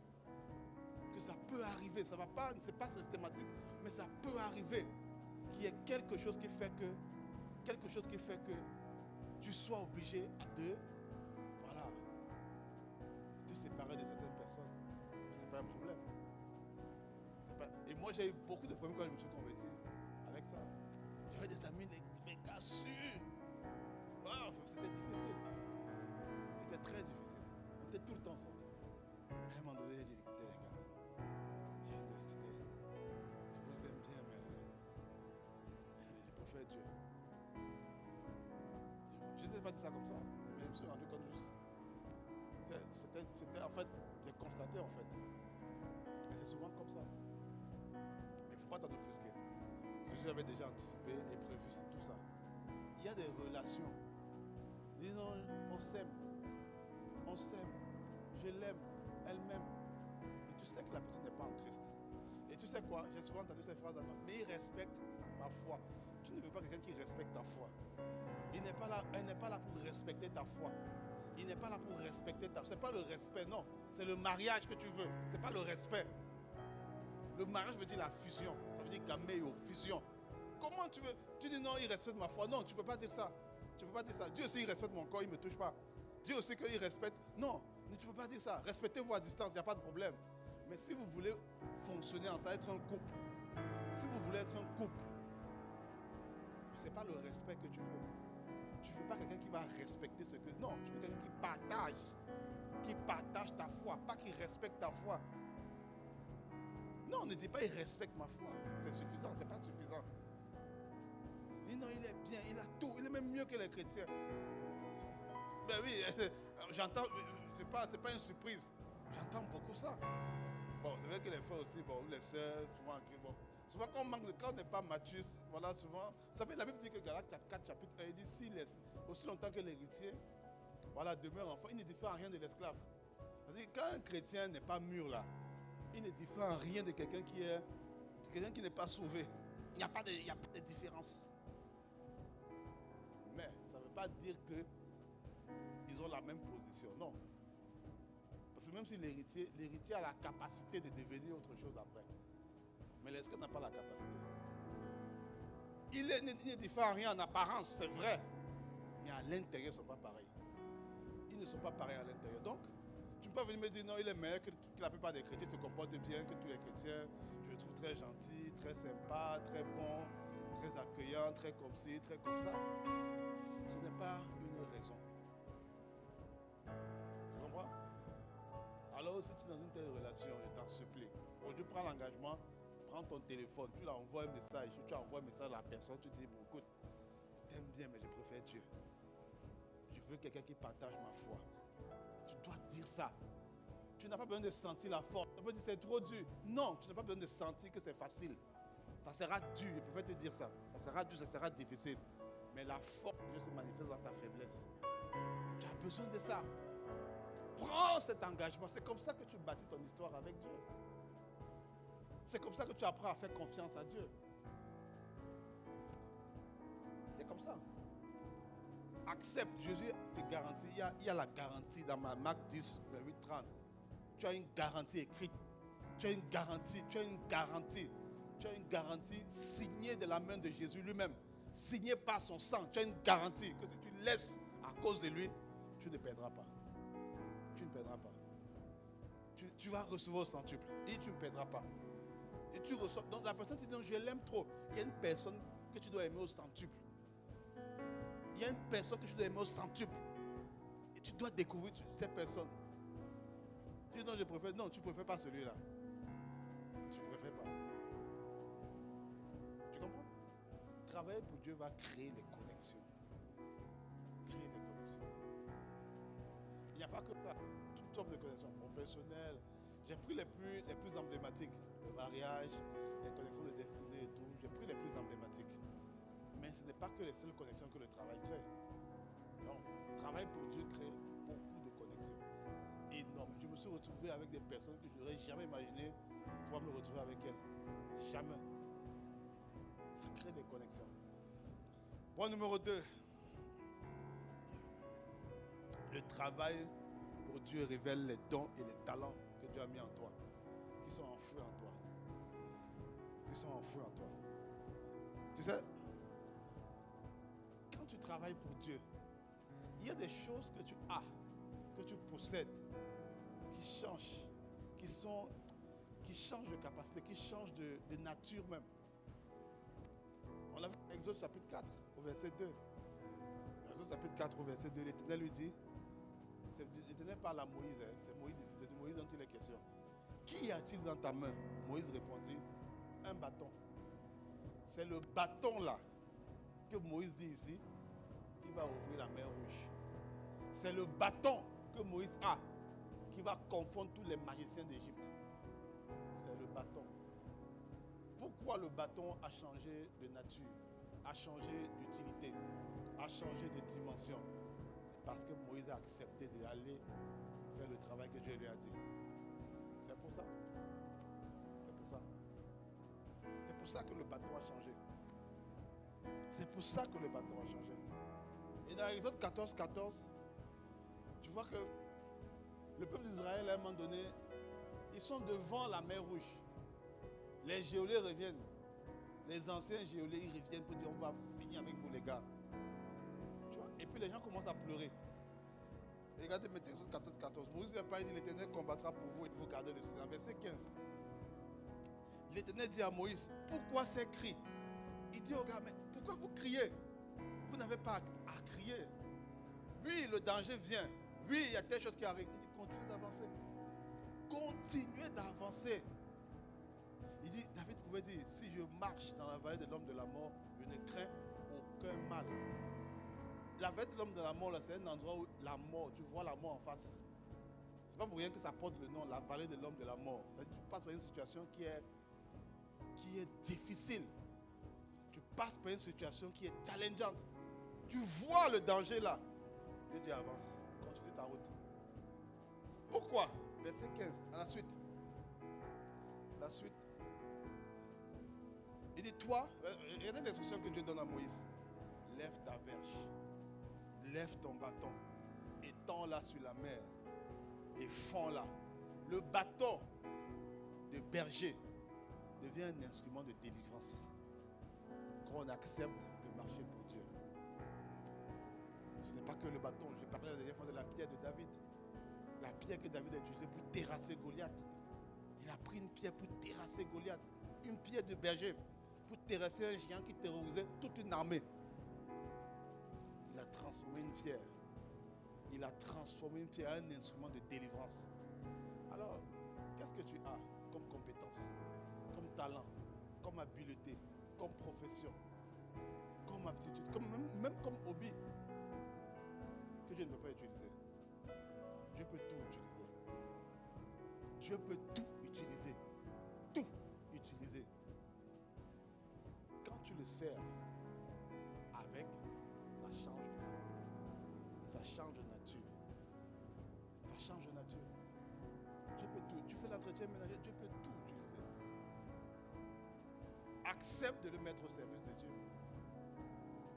Speaker 1: Que ça peut arriver. Ça va pas, c'est pas systématique, mais ça peut arriver qu'il y ait quelque chose qui fait que quelque chose qui fait que tu sois obligé de, voilà, te séparer de certaines personnes. C'est pas un problème. Et moi, j'ai eu beaucoup de problèmes quand je me suis converti avec ça. J'avais des amis, les gars sûrs. Wow, c'était difficile. C'était très difficile. On était tout le temps ensemble. À un moment donné, j'ai dit, écoutez les gars, j'ai une destinée. Je vous aime bien, mais je préfère Dieu. Je n'ai pas dit ça comme ça, mais je me suis rendu compte juste. C'était en fait, j'ai constaté en fait. Mais c'est souvent comme ça. Mais il ne faut pas t'en offusquer. Jésus avait déjà anticipé et prévu tout ça. Il y a des relations. Disons, on s'aime. On s'aime. Je l'aime. Elle m'aime. Et tu sais que la personne n'est pas en Christ. Et tu sais quoi? J'ai souvent entendu ces phrases. Mais il respecte ma foi. Tu ne veux pas quelqu'un qui respecte ta foi. Elle n'est pas là pour respecter ta foi. Il n'est pas là pour respecter ta foi. Ce n'est pas le respect, non. C'est le mariage que tu veux. Ce n'est pas le respect. Le mariage veut dire la fusion. Ça veut dire caméo, fusion. Comment tu veux? Tu dis non, il respecte ma foi. Non, tu ne peux pas dire ça. Tu ne peux pas dire ça. Dieu aussi, il respecte mon corps, il ne me touche pas. Dieu aussi qu'il respecte. Non, tu ne peux pas dire ça. Respectez-vous à distance, il n'y a pas de problème. Mais si vous voulez fonctionner ensemble, être un couple, si vous voulez être un couple, ce n'est pas le respect que tu veux. Tu ne veux pas quelqu'un qui va respecter ce que... Non, tu veux quelqu'un qui partage ta foi, pas qui respecte ta foi. Non, ne dis pas il respecte ma foi. C'est suffisant, c'est pas suffisant. Il dit non, il est bien, il a tout, il est même mieux que les chrétiens. Ben oui, j'entends, c'est pas une surprise. J'entends beaucoup ça. Bon, c'est vrai que les frères aussi, bon, les sœurs, souvent quand on n'est pas mature, voilà, souvent, vous savez, la Bible dit que Galates 4, chapitre 1, il dit si aussi longtemps que l'héritier, voilà, demeure enfant, il ne diffère en rien de l'esclave. C'est-à-dire, quand un chrétien n'est pas mûr là, il ne diffère en rien de quelqu'un qui n'est pas sauvé. Il n'y a pas de différence. Mais ça ne veut pas dire qu'ils ont la même position, non. Parce que même si l'héritier a la capacité de devenir autre chose après. Mais l'esclave n'a pas la capacité. Il ne diffère en rien en apparence, c'est vrai. Mais à l'intérieur, ils ne sont pas pareils. Ils ne sont pas pareils à l'intérieur. Donc, tu ne peux pas venir me dire non, il est meilleur que la plupart des chrétiens se comportent bien, que tous les chrétiens. Je le trouve très gentil, très sympa, très bon, très accueillant, très comme ci, très comme ça. Ce n'est pas une raison. Tu comprends? Alors, si tu es dans une telle relation, je t'en supplie. Aujourd'hui, prends l'engagement, prends ton téléphone, tu envoies un message, tu envoies un message à la personne, tu dis, bon, écoute, je t'aime bien, mais je préfère Dieu. Je veux quelqu'un qui partage ma foi. Tu dois dire ça. Tu n'as pas besoin de sentir la force. Tu peux dire c'est trop dur. Non, tu n'as pas besoin de sentir que c'est facile. Ça sera dur, je préfère te dire ça. Ça sera dur, ça sera difficile. Mais la force de Dieu se manifeste dans ta faiblesse. Tu as besoin de ça. Prends cet engagement. C'est comme ça que tu bâtis ton histoire avec Dieu. C'est comme ça que tu apprends à faire confiance à Dieu. C'est comme ça. Accepte, Jésus te garantit. Il y a la garantie dans Marc 10, 8, 30. Tu as une garantie écrite. Tu as une garantie. Tu as une garantie. Tu as une garantie signée de la main de Jésus lui-même. Signée par son sang. Tu as une garantie que si tu laisses à cause de lui, tu ne perdras pas. Tu ne perdras pas. Tu vas recevoir au centuple. Et tu ne perdras pas. Et tu reçois. Donc la personne te dit, non, je l'aime trop. Il y a une personne que tu dois aimer au centuple. Il y a une personne que tu dois aimer au centuple. Et tu dois découvrir cette personne. Tu dis non, je préfère. Non, tu ne préfères pas celui-là. Tu ne préfères pas. Tu comprends? Travailler pour Dieu va créer les connexions. Créer les connexions. Il n'y a pas que ça. Toutes sortes de connexions professionnelles. J'ai pris les plus emblématiques. Le mariage, les connexions de destinée et tout. J'ai pris les plus emblématiques. Mais ce n'est pas que les seules connexions que le travail crée. Non. Le travail pour Dieu crée beaucoup de connexions. Énorme. Je me suis retrouvé avec des personnes que je n'aurais jamais imaginé pouvoir me retrouver avec elles. Jamais. Ça crée des connexions. Point numéro 2. Le travail pour Dieu révèle les dons et les talents que Dieu a mis en toi. Qui sont enfouis en toi. Qui sont enfouis en toi. Tu sais, travailles pour Dieu, il y a des choses que tu as, que tu possèdes, qui changent, qui changent de capacité, qui changent de nature même. On l'a vu dans Exode chapitre 4, au verset 2. Exode chapitre 4, au verset 2, l'Éternel lui dit, l'Éternel parle à Moïse, hein, c'est Moïse ici, c'est de Moïse dont il est question. Qui a-t-il dans ta main? Moïse répondit, un bâton. C'est le bâton là que Moïse dit ici qui va ouvrir la mer rouge. C'est le bâton que Moïse a qui va confondre tous les magiciens d'Égypte. C'est le bâton. Pourquoi le bâton a changé de nature, a changé d'utilité, a changé de dimension? C'est parce que Moïse a accepté d'aller faire le travail que Dieu lui a dit. C'est pour ça. C'est pour ça. C'est pour ça que le bâton a changé. C'est pour ça que le bâton a changé. Et dans Exode 14, 14, tu vois que le peuple d'Israël, à un moment donné, ils sont devant la mer rouge. Les géolais reviennent. Les anciens géolais, ils reviennent pour dire on va finir avec vous les gars. Tu vois? Et puis les gens commencent à pleurer. Regardez maintenant Exode 14, 14. Moïse n'a pas dit l'Éternel combattra pour vous et vous gardez le silence. Verset 15. L'Éternel dit à Moïse, pourquoi ces cris? Il dit aux gars, mais pourquoi vous criez? Vous n'avez pas à crier. Oui, le danger vient. Oui, il y a telle chose qui arrive. Il dit, continuez d'avancer. Continuez d'avancer. Il dit, David pouvait dire, si je marche dans la vallée de l'homme de la mort, je ne crains aucun mal. La vallée de l'homme de la mort, c'est un endroit où la mort, tu vois la mort en face. C'est pas pour rien que ça porte le nom, la vallée de l'homme de la mort. Tu passes par une situation qui est difficile. Tu passes par une situation qui est challengeante. Tu vois le danger là. Dieu dit avance, continue ta route. Pourquoi? Verset 15, à la suite. La suite. Il dit, toi, regardez l'instruction que Dieu donne à Moïse. Lève ta verge, lève ton bâton, étends-la sur la mer et fonds-la. Le bâton de berger devient un instrument de délivrance quand on accepte de marcher pour Dieu. Ce n'est pas que le bâton. J'ai parlé la dernière fois de la pierre de David. La pierre que David a utilisée pour terrasser Goliath. Il a pris une pierre pour terrasser Goliath. Une pierre de berger pour terrasser un géant qui terrorisait toute une armée. Il a transformé une pierre. Il a transformé une pierre en un instrument de délivrance. Alors, qu'est-ce que tu as comme compétence, comme talent, comme habileté, comme profession, comme aptitude, même comme hobby que Dieu ne peut pas utiliser? Dieu peut tout utiliser. Dieu peut tout utiliser. Tout utiliser. Quand tu le sers avec, ça change de forme. Ça change de nature. Ça change de nature. Dieu peut tout. Tu fais l'entretien ménager, Dieu peut tout utiliser. Accepte de le mettre au service de Dieu.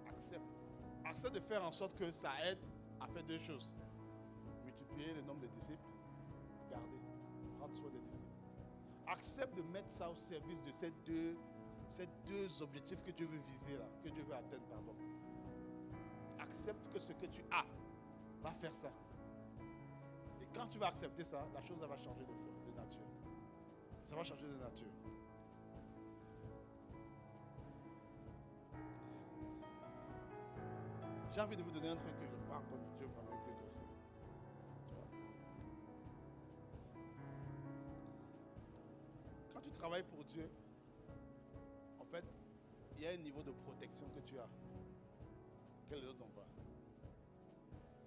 Speaker 1: Accepte. Accepte de faire en sorte que ça aide à faire deux choses. Multiplier le nombre de disciples, garder, prendre soin des disciples. Accepte de mettre ça au service de ces deux objectifs que Dieu veut viser là, que Dieu veut atteindre, pardon. Accepte que ce que tu as va faire ça. Et quand tu vas accepter ça, la chose va changer de nature. Ça va changer de nature. J'ai envie de vous donner un truc que je n'ai pas encore Dieu vraiment plus aussi. Quand tu travailles pour Dieu, en fait, il y a un niveau de protection que tu as, que les autres n'ont pas.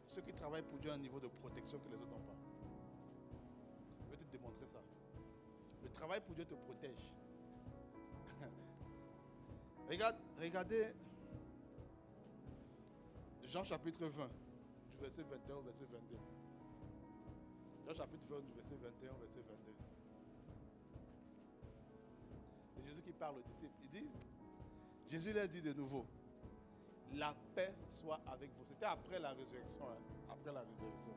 Speaker 1: Ceux qui travaillent pour Dieu ont un niveau de protection que les autres n'ont pas. Je vais te démontrer ça. Le travail pour Dieu te protège. Regardez Jean chapitre 20, du verset 21 au verset 22. Jean chapitre 20, du verset 21 au verset 22. C'est Jésus qui parle aux disciples. Il dit, Jésus leur dit de nouveau, la paix soit avec vous. C'était après la résurrection. Hein, après la résurrection.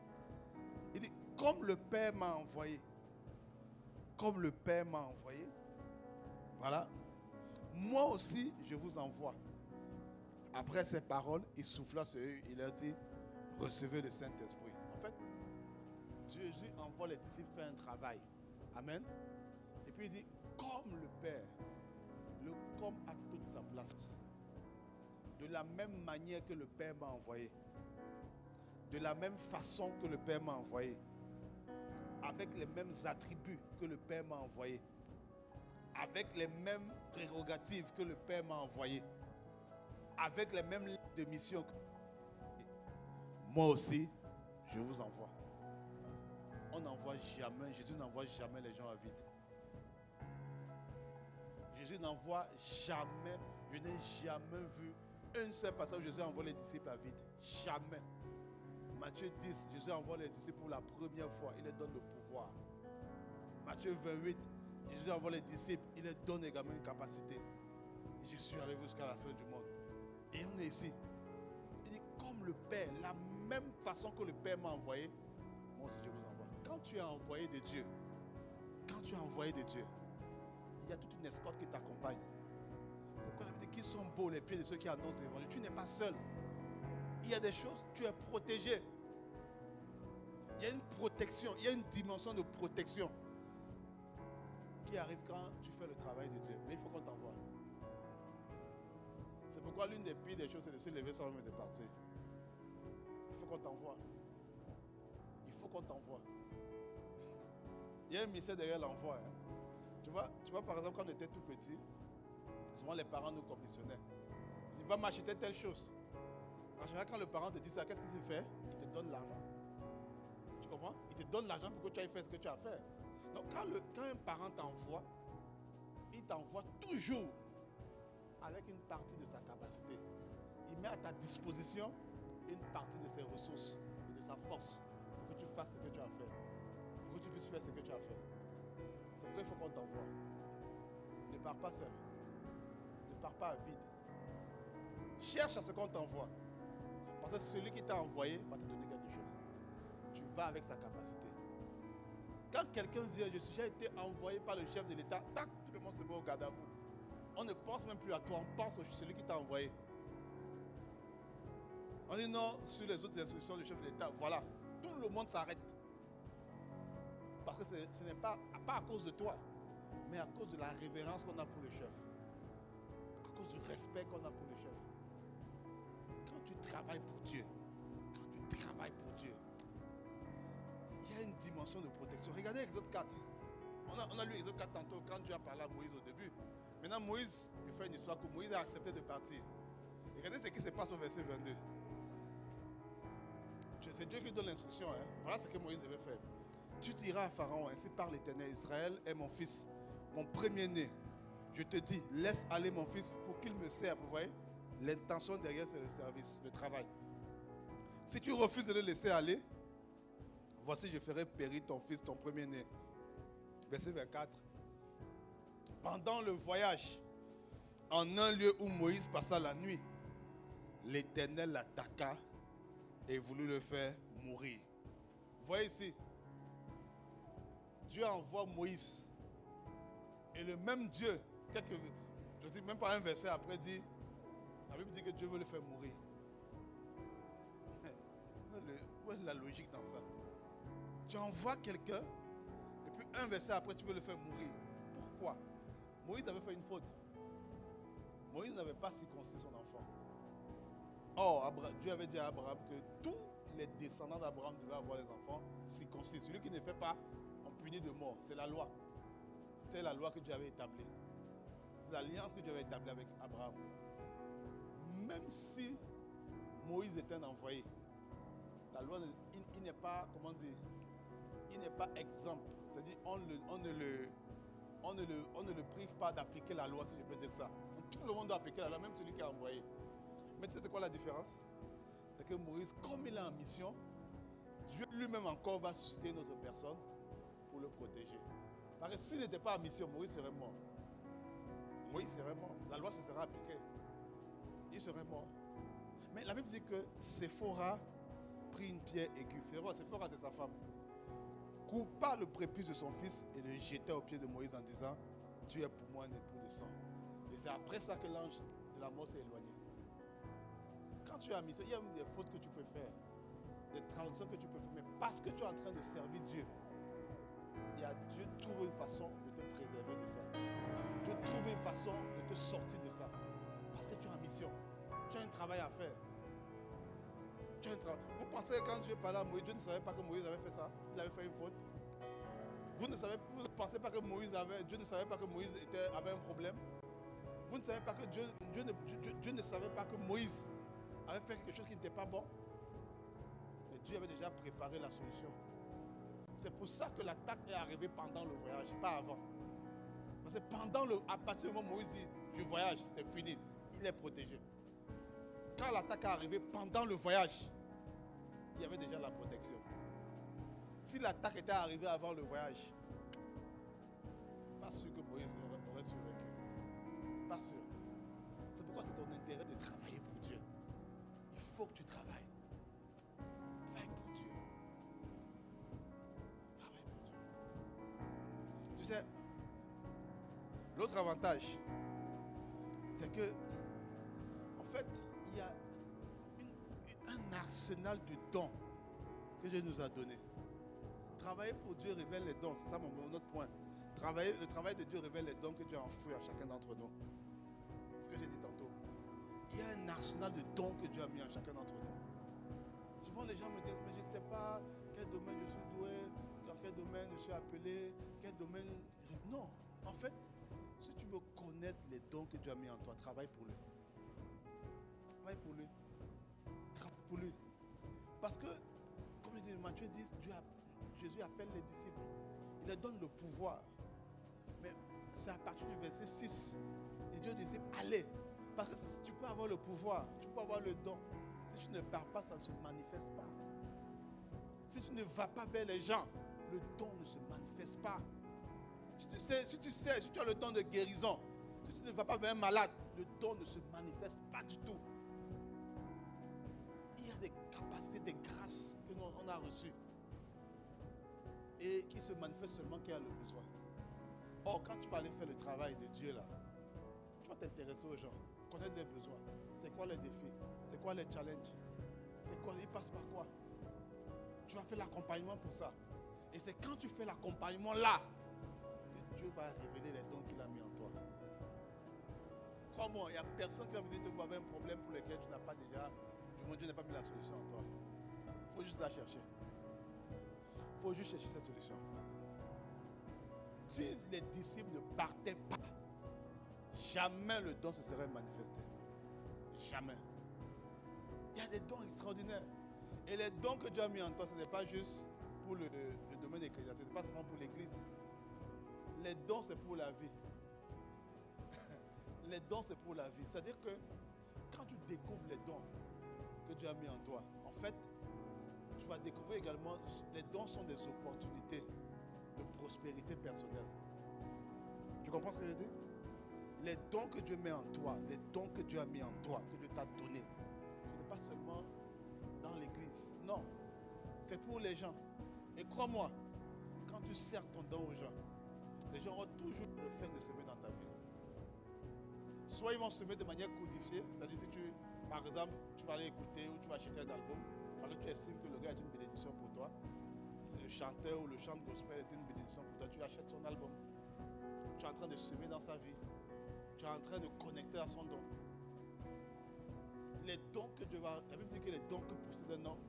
Speaker 1: Il dit, comme le Père m'a envoyé, voilà, moi aussi je vous envoie. Après ces paroles, il souffla sur eux, il leur dit, recevez le Saint-Esprit. En fait, Jésus envoie les disciples faire un travail. Amen. Et puis il dit, comme le Père, le comme a toute sa place. De la même manière que le Père m'a envoyé. De la même façon que le Père m'a envoyé. Avec les mêmes attributs que le Père m'a envoyé. Avec les mêmes prérogatives que le Père m'a envoyé. Avec les mêmes lettres de mission. Moi aussi, je vous envoie. On n'envoie jamais, Jésus n'envoie jamais les gens à vide. Jésus n'envoie jamais, je n'ai jamais vu une seule passage où Jésus envoie les disciples à vide. Jamais. Matthieu 10, Jésus envoie les disciples pour la première fois, il leur donne le pouvoir. Matthieu 28, Jésus envoie les disciples, il leur donne également une capacité. Et je suis arrivé jusqu'à la fin du monde. Et on est ici. Il dit, comme le Père, la même façon que le Père m'a envoyé, moi aussi je vous envoie. Quand tu es envoyé de Dieu, il y a toute une escorte qui t'accompagne. C'est pourquoi la Bible dit qu'ils sont beaux les pieds de ceux qui annoncent l'évangile. Tu n'es pas seul. Il y a des choses, tu es protégé. Il y a une protection, il y a une dimension de protection qui arrive quand tu fais le travail de Dieu. Mais il faut qu'on t'envoie. C'est pourquoi l'une des pires des choses, c'est de se lever sans même de partir. Il faut qu'on t'envoie. Il faut qu'on t'envoie. Il y a un mystère derrière l'envoi. Tu vois, par exemple, quand on était tout petit, souvent les parents nous commissionnaient. Ils disent, va m'acheter telle chose. En général, quand le parent te dit ça, qu'est-ce qu'il fait? Il te donne l'argent. Tu comprends? Il te donne l'argent pour que tu ailles faire ce que tu as à faire. Donc, quand un parent t'envoie, il t'envoie toujours avec une partie de sa capacité. Il met à ta disposition une partie de ses ressources et de sa force pour que tu fasses ce que tu as à faire. Pour que tu puisses faire ce que tu as à faire. C'est pourquoi il faut qu'on t'envoie. Ne pars pas seul. Ne pars pas à vide. Cherche à ce qu'on t'envoie. Parce que celui qui t'a envoyé va te donner quelque chose. Tu vas avec sa capacité. Quand quelqu'un vient, j'ai été envoyé par le chef de l'État, tac, tout le monde se met au garde à vous. On ne pense même plus à toi, on pense à celui qui t'a envoyé. On dit non, sur les autres instructions du chef de l'État, voilà, tout le monde s'arrête. Parce que ce n'est pas à cause de toi, mais à cause de la révérence qu'on a pour le chef. À cause du respect qu'on a pour le chef. Quand tu travailles pour Dieu, il y a une dimension de protection. Regardez Exode 4. On a lu Exode 4 tantôt quand Dieu a parlé à Moïse au début. Maintenant Moïse, il fait une histoire que Moïse a accepté de partir. Regardez ce qui se passe au verset 22. C'est Dieu qui donne l'instruction. Voilà ce que Moïse devait faire. Tu diras à Pharaon, ainsi parle l'Éternel, Israël est mon fils, mon premier-né. Je te dis, laisse aller mon fils pour qu'il me serve. Vous voyez, l'intention derrière, c'est le service, le travail. Si tu refuses de le laisser aller, voici, je ferai périr ton fils, ton premier-né. Verset 24. Pendant le voyage, en un lieu où Moïse passa la nuit, l'Éternel l'attaqua et voulut le faire mourir. Vous voyez ici, Dieu envoie Moïse. Et le même Dieu, je ne dis même pas un verset après, dit, la Bible dit que Dieu veut le faire mourir. Où est la logique dans ça? Tu envoies quelqu'un, et puis un verset après, tu veux le faire mourir. Pourquoi? Moïse avait fait une faute. Moïse n'avait pas circoncis son enfant. Or, Dieu avait dit à Abraham que tous les descendants d'Abraham devaient avoir les enfants circoncis. Celui qui ne fait pas, on punit de mort. C'est la loi. C'était la loi que Dieu avait établie. L'alliance que Dieu avait établie avec Abraham. Même si Moïse est un envoyé, la loi, il n'est pas, comment dire, il n'est pas exemple. C'est-à-dire, on ne le prive pas d'appliquer la loi, si je peux dire ça. Tout le monde doit appliquer la loi, même celui qui a envoyé. Mais tu sais quoi la différence? C'est que Moïse, comme il est en mission, Dieu lui-même encore va susciter une autre personne pour le protéger. Parce que s'il n'était pas en mission, Moïse serait mort. Moïse serait mort. La loi se serait appliquée. Il serait mort. Mais la Bible dit que Séphora prit une pierre aiguë. Séphora, c'est sa femme. Coupa le prépuce de son fils et le jeta aux pieds de Moïse en disant, tu es pour moi un époux de sang. Et c'est après ça que l'ange de la mort s'est éloigné. quand tu es en mission, il y a des fautes que tu peux faire, des transgressions que tu peux faire, mais parce que tu es en train de servir Dieu, Dieu trouve une façon de te préserver de ça. Dieu trouve une façon de te sortir de ça. Parce que tu es en mission. Tu as un travail à faire. Tu as un travail. Vous pensez que quand Dieu parlait à Moïse, Dieu ne savait pas que Moïse avait fait ça? Il avait fait une faute. Vous ne pensez pas que Dieu ne savait pas que Moïse avait un problème? Vous ne savez pas que Dieu ne savait pas que Moïse avait fait quelque chose qui n'était pas bon? Mais Dieu avait déjà préparé la solution. C'est pour ça que l'attaque est arrivée pendant le voyage, pas avant. Parce que à partir du moment où Moïse dit, je voyage, c'est fini, il est protégé. Quand l'attaque est arrivée pendant le voyage, il y avait déjà la protection. Si l'attaque était arrivée avant le voyage, pas sûr que Moïse aurait survécu. Pas sûr. C'est pourquoi c'est ton intérêt de travailler pour Dieu. Il faut que tu travailles. Travaille pour Dieu. Travaille pour Dieu. Tu sais, l'autre avantage, c'est que, en fait, il y a un arsenal de dons que Dieu nous a donné. Travailler pour Dieu révèle les dons. C'est ça mon autre point. Le travail de Dieu révèle les dons que Dieu a enfouis à chacun d'entre nous. C'est ce que j'ai dit tantôt. Il y a un arsenal de dons que Dieu a mis à chacun d'entre nous. Souvent les gens me disent, mais je ne sais pas quel domaine je suis doué, dans quel domaine je suis appelé, quel domaine... Non, en fait, si tu veux connaître les dons que Dieu a mis en toi, travaille pour lui. Travaille pour lui. Travaille pour lui. Parce que, comme je dis, Matthieu dit, Jésus appelle les disciples. Il leur donne le pouvoir. Mais c'est à partir du verset 6. Il dit aux disciples, allez. Parce que tu peux avoir le pouvoir, tu peux avoir le don. Si tu ne pars pas, ça ne se manifeste pas. Si tu ne vas pas vers les gens, le don ne se manifeste pas. Si tu as le don de guérison, si tu ne vas pas vers un malade, le don ne se manifeste pas du tout. Il y a des capacités, des grâces que on a reçues et qui se manifestent seulement qu'il y a le besoin. Or, quand tu vas aller faire le travail de Dieu là, tu vas t'intéresser aux gens, connaître les besoins. C'est quoi les défis? C'est quoi les challenges? C'est quoi? Ils passent par quoi? Tu vas faire l'accompagnement pour ça. Et c'est quand tu fais l'accompagnement là que Dieu va révéler les dons qu'il a mis en toi. Crois-moi, il n'y a personne qui va venir te voir avec un problème pour lequel tu n'as pas déjà, du moins Dieu n'a pas mis la solution en toi. Il faut juste la chercher. Il faut juste chercher cette solution. Si les disciples ne partaient pas, jamais le don se serait manifesté. Jamais. Il y a des dons extraordinaires. Et les dons que Dieu a mis en toi, ce n'est pas juste pour le domaine ecclésiastique, ce n'est pas seulement pour l'église. Les dons, c'est pour la vie. Les dons, c'est pour la vie. C'est-à-dire que quand tu découvres les dons que Dieu a mis en toi, en fait, tu vas découvrir également, les dons sont des opportunités de prospérité personnelle. Tu comprends ce que je dis? Les dons que Dieu met en toi, les dons que Dieu a mis en toi, que Dieu t'a donné, ce n'est pas seulement dans l'église. Non, c'est pour les gens. Et crois-moi, quand tu sers ton don aux gens, les gens auront toujours le fait de semer dans ta vie. Soit ils vont semer de manière codifiée, c'est-à-dire si par exemple, tu vas aller écouter ou tu vas acheter un album, parce que tu estimes que le gars est une bénédiction pour toi, c'est le chanteur ou le chant gospel est une bénédiction pour toi, tu achètes son album. Tu es en train de semer dans sa vie. Tu es en train de connecter à son don. Les dons que Dieu va... La Bible dit que les dons que possède un homme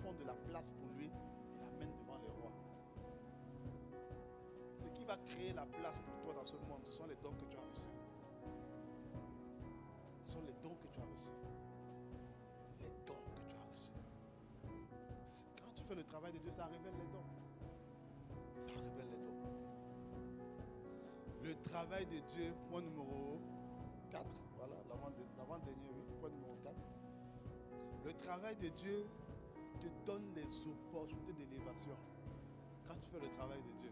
Speaker 1: font de la place pour lui et l'amènent devant les rois. Ce qui va créer la place pour toi dans ce monde, ce sont les dons que tu as reçus. Ce sont les dons que tu as reçus. Les dons que tu as reçus. Quand tu fais le travail de Dieu, ça révèle les dons. Ça révèle les dons. Le travail de Dieu, point numéro 4. Voilà, l'avant-dernier, oui, point numéro 4. Le travail de Dieu te donne les opportunités d'élévation. Quand tu fais le travail de Dieu,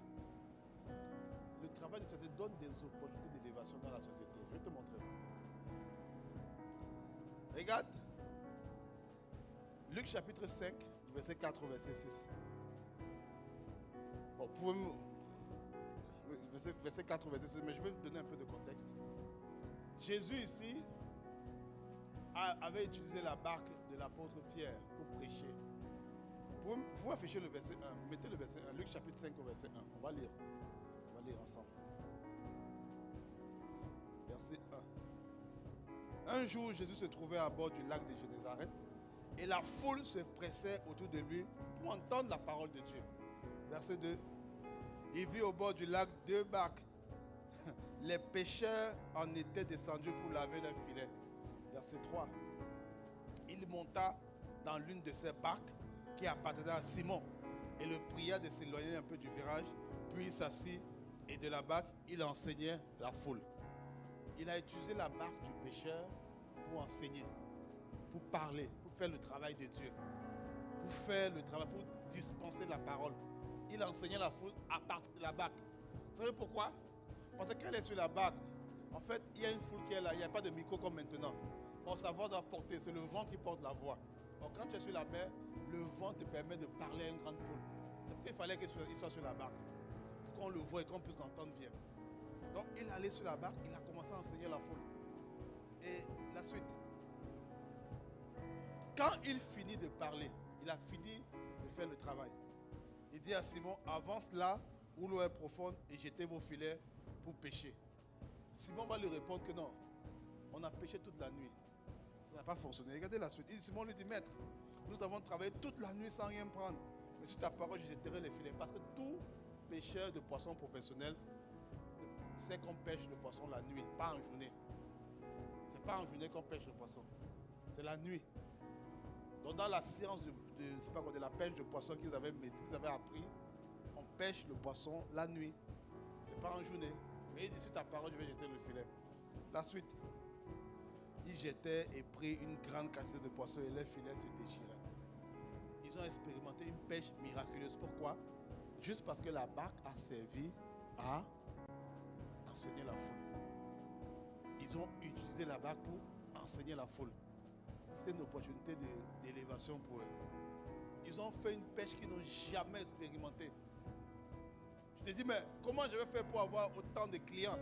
Speaker 1: le travail de Dieu te donne des opportunités d'élévation dans la société. Je vais te montrer. Regarde. Luc chapitre 5, verset 4 au verset 6. Bon, pouvez-vous... Verset 4 au verset 6, mais je vais vous donner un peu de contexte. Jésus ici avait utilisé la barque de l'apôtre Pierre pour prêcher. Vous affichez le verset 1. Mettez le verset 1. Luc chapitre 5 au verset 1. On va lire. On va lire ensemble. Verset 1. Un jour, Jésus se trouvait à bord du lac de Génézareth et la foule se pressait autour de lui pour entendre la parole de Dieu. Verset 2. Il vit au bord du lac 2 barques. Les pêcheurs en étaient descendus pour laver leurs filets. Verset 3. Il monta dans l'une de ces barques qui appartenait à Simon et le pria de s'éloigner un peu du virage. Puis il s'assit et de la barque, il enseignait la foule. Il a utilisé la barque du pêcheur pour enseigner, pour parler, pour faire le travail de Dieu, pour faire le travail, pour dispenser la parole. Il a enseigné la foule à partir de la barque. Vous savez pourquoi? Parce que quand elle est sur la barque, en fait, il y a une foule qui est là, il n'y a pas de micro comme maintenant. Or, sa voix doit porter, c'est le vent qui porte la voix. Or, quand tu es sur la mer, le vent te permet de parler à une grande foule. C'est pourquoi il fallait qu'il soit sur la barque, pour qu'on le voie et qu'on puisse l'entendre bien. Donc, il est allé sur la barque, il a commencé à enseigner la foule. Et la suite. Quand il finit de parler, il a fini de faire le travail. Il dit à Simon, avance là où l'eau est profonde et jetez vos filets pour pêcher. Simon va lui répondre que non, on a pêché toute la nuit. Ça n'a pas fonctionné. Regardez la suite. Simon lui dit, maître, nous avons travaillé toute la nuit sans rien prendre. Mais sur ta parole, je jetterai les filets. Parce que tout pêcheur de poissons professionnel sait qu'on pêche le poisson la nuit, pas en journée. C'est pas en journée qu'on pêche le poisson. C'est la nuit. Donc dans la science de la pêche de poisson qu'ils avaient appris, on pêche le poisson la nuit. C'est pas en journée. Mais il dit, sur ta parole, je vais jeter le filet. La suite. Ils jetaient et prit une grande quantité de poissons et les filets se déchiraient. Ils ont expérimenté une pêche miraculeuse. Pourquoi? Juste parce que la barque a servi à enseigner la foule. Ils ont utilisé la barque pour enseigner la foule. C'était une opportunité d'élévation pour eux. Ils ont fait une pêche qu'ils n'ont jamais expérimentée. Je te dis, mais comment je vais faire pour avoir autant de clients?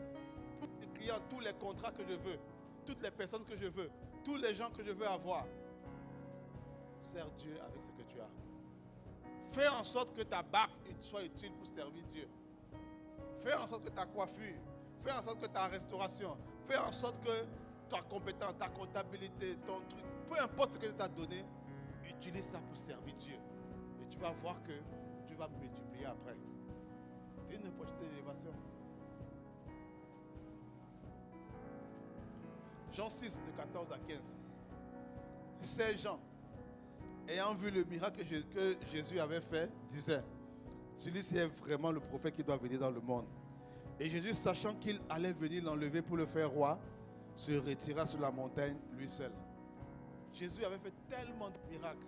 Speaker 1: Tous les clients, tous les contrats que je veux, toutes les personnes que je veux, tous les gens que je veux avoir. Sers Dieu avec ce que tu as. Fais en sorte que ta barque soit utile pour servir Dieu. Fais en sorte que ta coiffure, fais en sorte que ta restauration, fais en sorte que ta compétence, ta comptabilité, ton truc, peu importe ce que Dieu t'a donné, utilise ça pour servir Dieu. Et tu vas voir que tu vas multiplier après. C'est une opportunité d'élévation. Jean 6, de 14 à 15. Ces gens, ayant vu le miracle que Jésus avait fait, disaient, celui-ci est vraiment le prophète qui doit venir dans le monde. Et Jésus, sachant qu'il allait venir l'enlever pour le faire roi, se retira sur la montagne lui seul. Jésus avait fait tellement de miracles.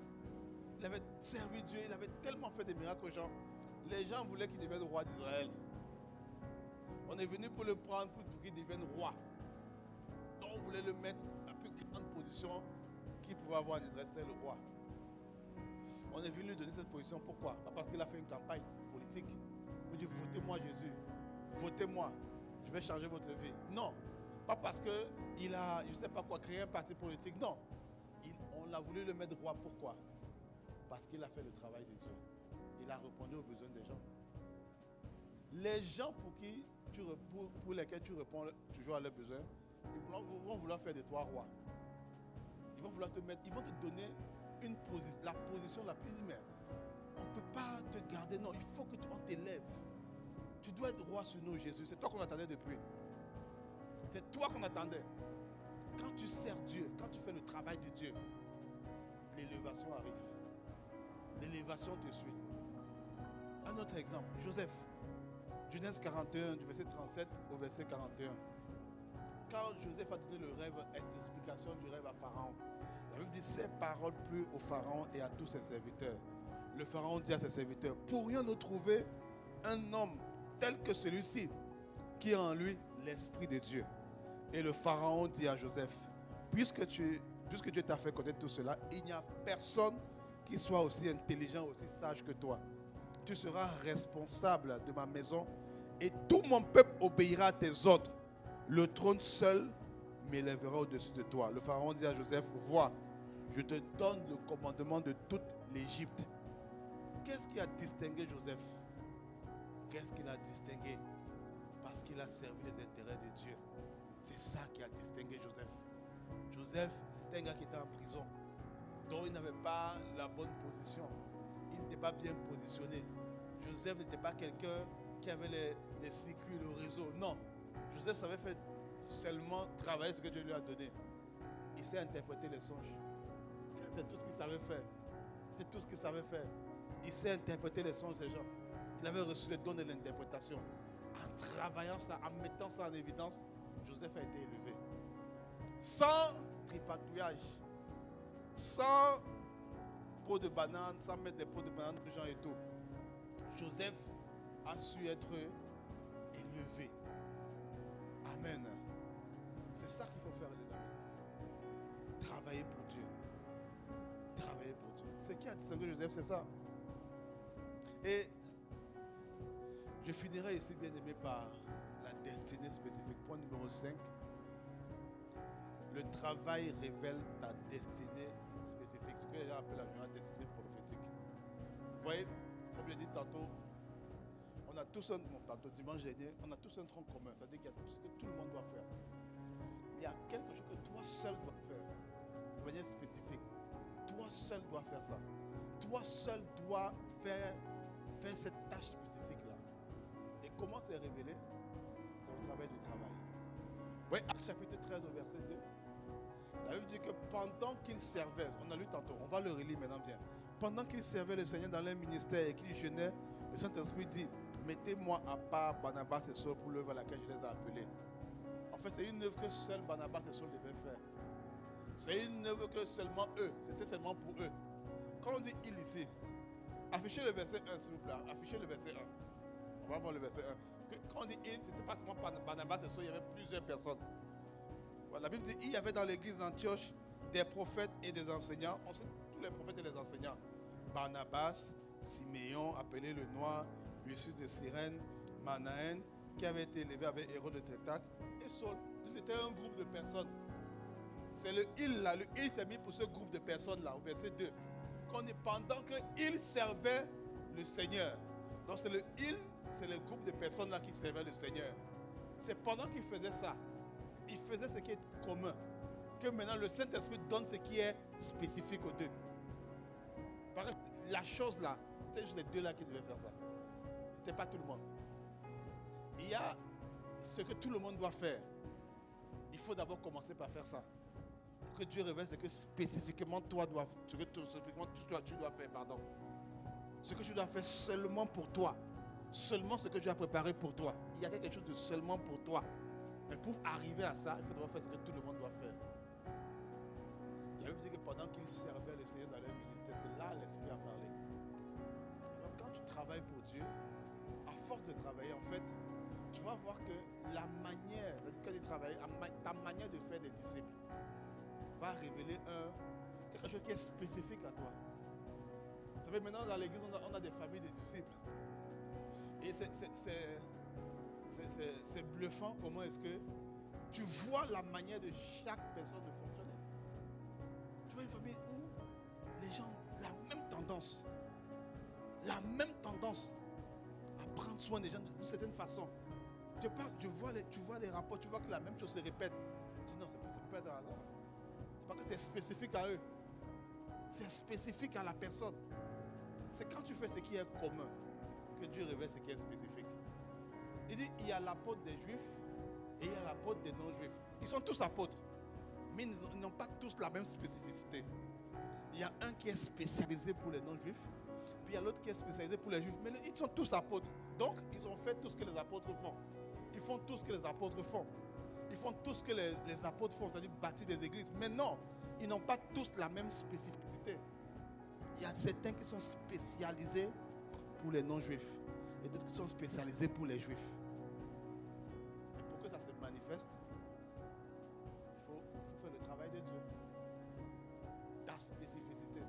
Speaker 1: Il avait servi Dieu, il avait tellement fait des miracles aux gens. Les gens voulaient qu'il devienne roi d'Israël. On est venu pour le prendre pour qu'il devienne roi. Donc on voulait le mettre à la plus grande position qu'il pouvait avoir en Israël, c'était le roi. On est venu lui donner cette position. Pourquoi? Pas parce qu'il a fait une campagne politique. Il dit, votez-moi Jésus. Votez-moi. Je vais changer votre vie. Non. Pas parce qu'il a, je ne sais pas quoi, créé un parti politique. Non. On a voulu le mettre roi. Pourquoi? Parce qu'il a fait le travail de Dieu. Il a répondu aux besoins des gens. Les gens pour lesquels tu réponds toujours à leurs besoins, ils vont vouloir faire de toi roi. Ils vont vouloir te mettre, ils vont te donner la position la plus humaine. On ne peut pas te garder, non, il faut que on t'élève. Tu dois être roi sur nous, Jésus. C'est toi qu'on attendait depuis. C'est toi qu'on attendait. Quand tu sers Dieu, quand tu fais le travail de Dieu, l'élévation arrive. L'élévation te suit. Un autre exemple, Joseph. Genèse 41, du verset 37 au verset 41. Quand Joseph a donné le rêve, l'explication du rêve à Pharaon, la Bible dit, ces paroles plurent au Pharaon et à tous ses serviteurs. Le Pharaon dit à ses serviteurs, pourrions-nous trouver un homme tel que celui-ci, qui a en lui l'Esprit de Dieu? Et le Pharaon dit à Joseph, puisque Dieu t'a fait connaître tout cela, il n'y a personne qui soit aussi intelligent, aussi sage que toi. Tu seras responsable de ma maison et tout mon peuple obéira à tes ordres. Le trône seul m'élèvera au-dessus de toi. Le Pharaon dit à Joseph, vois, je te donne le commandement de toute l'Égypte. Qu'est-ce qui a distingué Joseph? Qu'est-ce qu'il a distingué? Parce qu'il a servi les intérêts de Dieu. C'est ça qui a distingué Joseph. Joseph, c'était un gars qui était en prison. Donc il n'avait pas la bonne position. Il n'était pas bien positionné. Joseph n'était pas quelqu'un qui avait les circuits, le réseau. Non. Joseph savait faire seulement travailler ce que Dieu lui a donné. Il sait interpréter les songes. C'est tout ce qu'il savait faire. C'est tout ce qu'il savait faire. Il sait interpréter les songes des gens. Il avait reçu les dons de l'interprétation. En travaillant ça, en mettant ça en évidence, Joseph a été élevé. Sans tripatouillage, sans peau de banane, sans mettre des peaux de banane aux gens et tout. Joseph a su être élevé. Amen. C'est ça qu'il faut faire, les amis. Travailler pour Dieu. Travailler pour Dieu. Ce qui a distingué Joseph, c'est ça. Et je finirai ici, bien aimé, par la destinée spécifique. Point numéro 5. Le travail révèle ta destinée spécifique. Ce que les gens appellent la destinée prophétique. Vous voyez, comme je l'ai dit tantôt, on a tous tantôt dimanche dernier, on a tous un tronc commun. C'est-à-dire qu'il y a tout ce que tout le monde doit faire. Il y a quelque chose que toi seul dois faire. De manière spécifique. Toi seul dois faire ça. Toi seul dois faire cette tâche spécifique-là. Et comment c'est révélé? C'est au travers du travail. Vous voyez, Actes chapitre 13 au verset 2. La Bible dit que pendant qu'ils servaient, on a lu tantôt, on va le relire maintenant bien. Pendant qu'ils servaient le Seigneur dans leur ministère et qu'ils jeûnaient, le Saint-Esprit dit, mettez-moi à part Barnabas et Saul pour l'œuvre à laquelle je les ai appelés. En fait, c'est une œuvre que seul Barnabas et Saul devaient faire. C'est une œuvre que seulement eux, c'était seulement pour eux. Quand on dit il ici, affichez le verset 1 s'il vous plaît, affichez le verset 1. On va voir le verset 1. Quand on dit il, ce n'était pas seulement Barnabas et Saul, il y avait plusieurs personnes. La Bible dit il y avait dans l'église d'Antioche des prophètes et des enseignants. On sait tous les prophètes et les enseignants. Barnabas, Siméon, appelé le Noir, Lucius de Cyrène, Manaën, qui avait été élevé avec Hérode de Trétac, et Saul. C'était un groupe de personnes. C'est le il là. Le il s'est mis pour ce groupe de personnes là, au verset 2. Quand on est pendant qu'ils servaient le Seigneur. Donc c'est le il, c'est le groupe de personnes là qui servaient le Seigneur. C'est pendant qu'ils faisaient ça. Il faisait ce qui est commun. Que maintenant le Saint-Esprit donne ce qui est spécifique aux deux. Parce que la chose là, c'était juste les deux là qui devaient faire ça. C'était pas tout le monde. Il y a ce que tout le monde doit faire. Il faut d'abord commencer par faire ça. Pour que Dieu révèle ce que spécifiquement toi dois, ce que spécifiquement tu dois faire, pardon. Ce que tu dois faire seulement pour toi. Seulement ce que Dieu a préparé pour toi. Il y a quelque chose de seulement pour toi. Mais pour arriver à ça, il faut d'abord faire ce que tout le monde doit faire. La Bible dit que pendant qu'ils servaient le Seigneur dans leur ministère, c'est là l'Esprit a parlé. Alors quand tu travailles pour Dieu, à force de travailler, en fait, tu vas voir que la manière, c'est-à-dire quand tu travailles, ta manière de faire des disciples va révéler quelque chose qui est spécifique à toi. Vous savez, maintenant dans l'église, on a des familles de disciples. Et c'est bluffant comment est-ce que tu vois la manière de chaque personne de fonctionner. Tu vois une famille où les gens ont la même tendance à prendre soin des gens d'une certaine façon. Tu vois les rapports, tu vois que la même chose se répète. Tu dis non, ça ne peut pas être un hasard. C'est pas que c'est spécifique à eux. C'est spécifique à la personne. C'est quand tu fais ce qui est commun que Dieu révèle ce qui est spécifique. Il dit, il y a l'apôtre des Juifs et il y a l'apôtre des non-Juifs. Ils sont tous apôtres, mais ils n'ont pas tous la même spécificité. Il y a un qui est spécialisé pour les non-Juifs, puis il y a l'autre qui est spécialisé pour les Juifs. Mais ils sont tous apôtres. Donc, ils ont fait tout ce que les apôtres font. Ils font tout ce que les apôtres font. Ils font tout ce que les apôtres font, c'est-à-dire bâtir des églises. Mais non, ils n'ont pas tous la même spécificité. Il y a certains qui sont spécialisés pour les non-Juifs et d'autres qui sont spécialisés pour les Juifs. Et pour que ça se manifeste, il faut faire le travail de Dieu. Ta spécificité.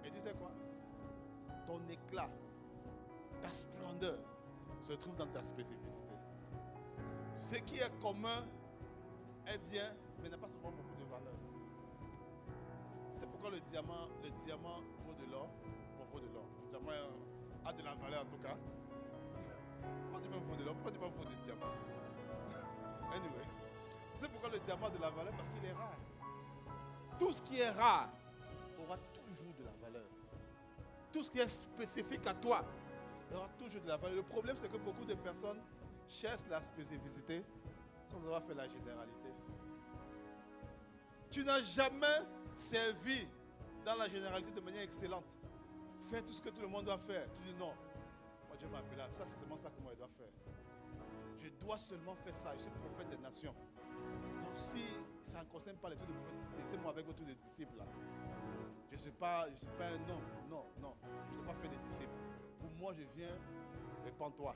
Speaker 1: Et tu sais quoi? Ton éclat, ta splendeur se trouve dans ta spécificité. Ce qui est commun est bien, mais n'a pas souvent beaucoup de valeur. C'est pourquoi le diamant vaut de l'or. Bon, vaut de l'or. Le diamant a de la valeur en tout cas. Pourquoi tu me vaut de l'or? Pourquoi tu me vaut de diamant? Anyway. C'est pourquoi le diamant a de la valeur? Parce qu'il est rare. Tout ce qui est rare aura toujours de la valeur. Tout ce qui est spécifique à toi aura toujours de la valeur. Le problème, c'est que beaucoup de personnes cherchent la spécificité sans avoir fait la généralité. Tu n'as jamais servi dans la généralité de manière excellente. Fais tout ce que tout le monde doit faire. Tu dis non. Moi, Dieu m'a appelé là. Ça, c'est seulement ça que moi, je dois faire. Je dois seulement faire ça. Je suis le prophète des nations. Donc, si ça ne concerne pas les trucs de prophète, laissez-moi avec tous les disciples là. Je ne suis pas un homme. Non. Je ne peux pas faire des disciples. Pour moi, je viens, répands-toi.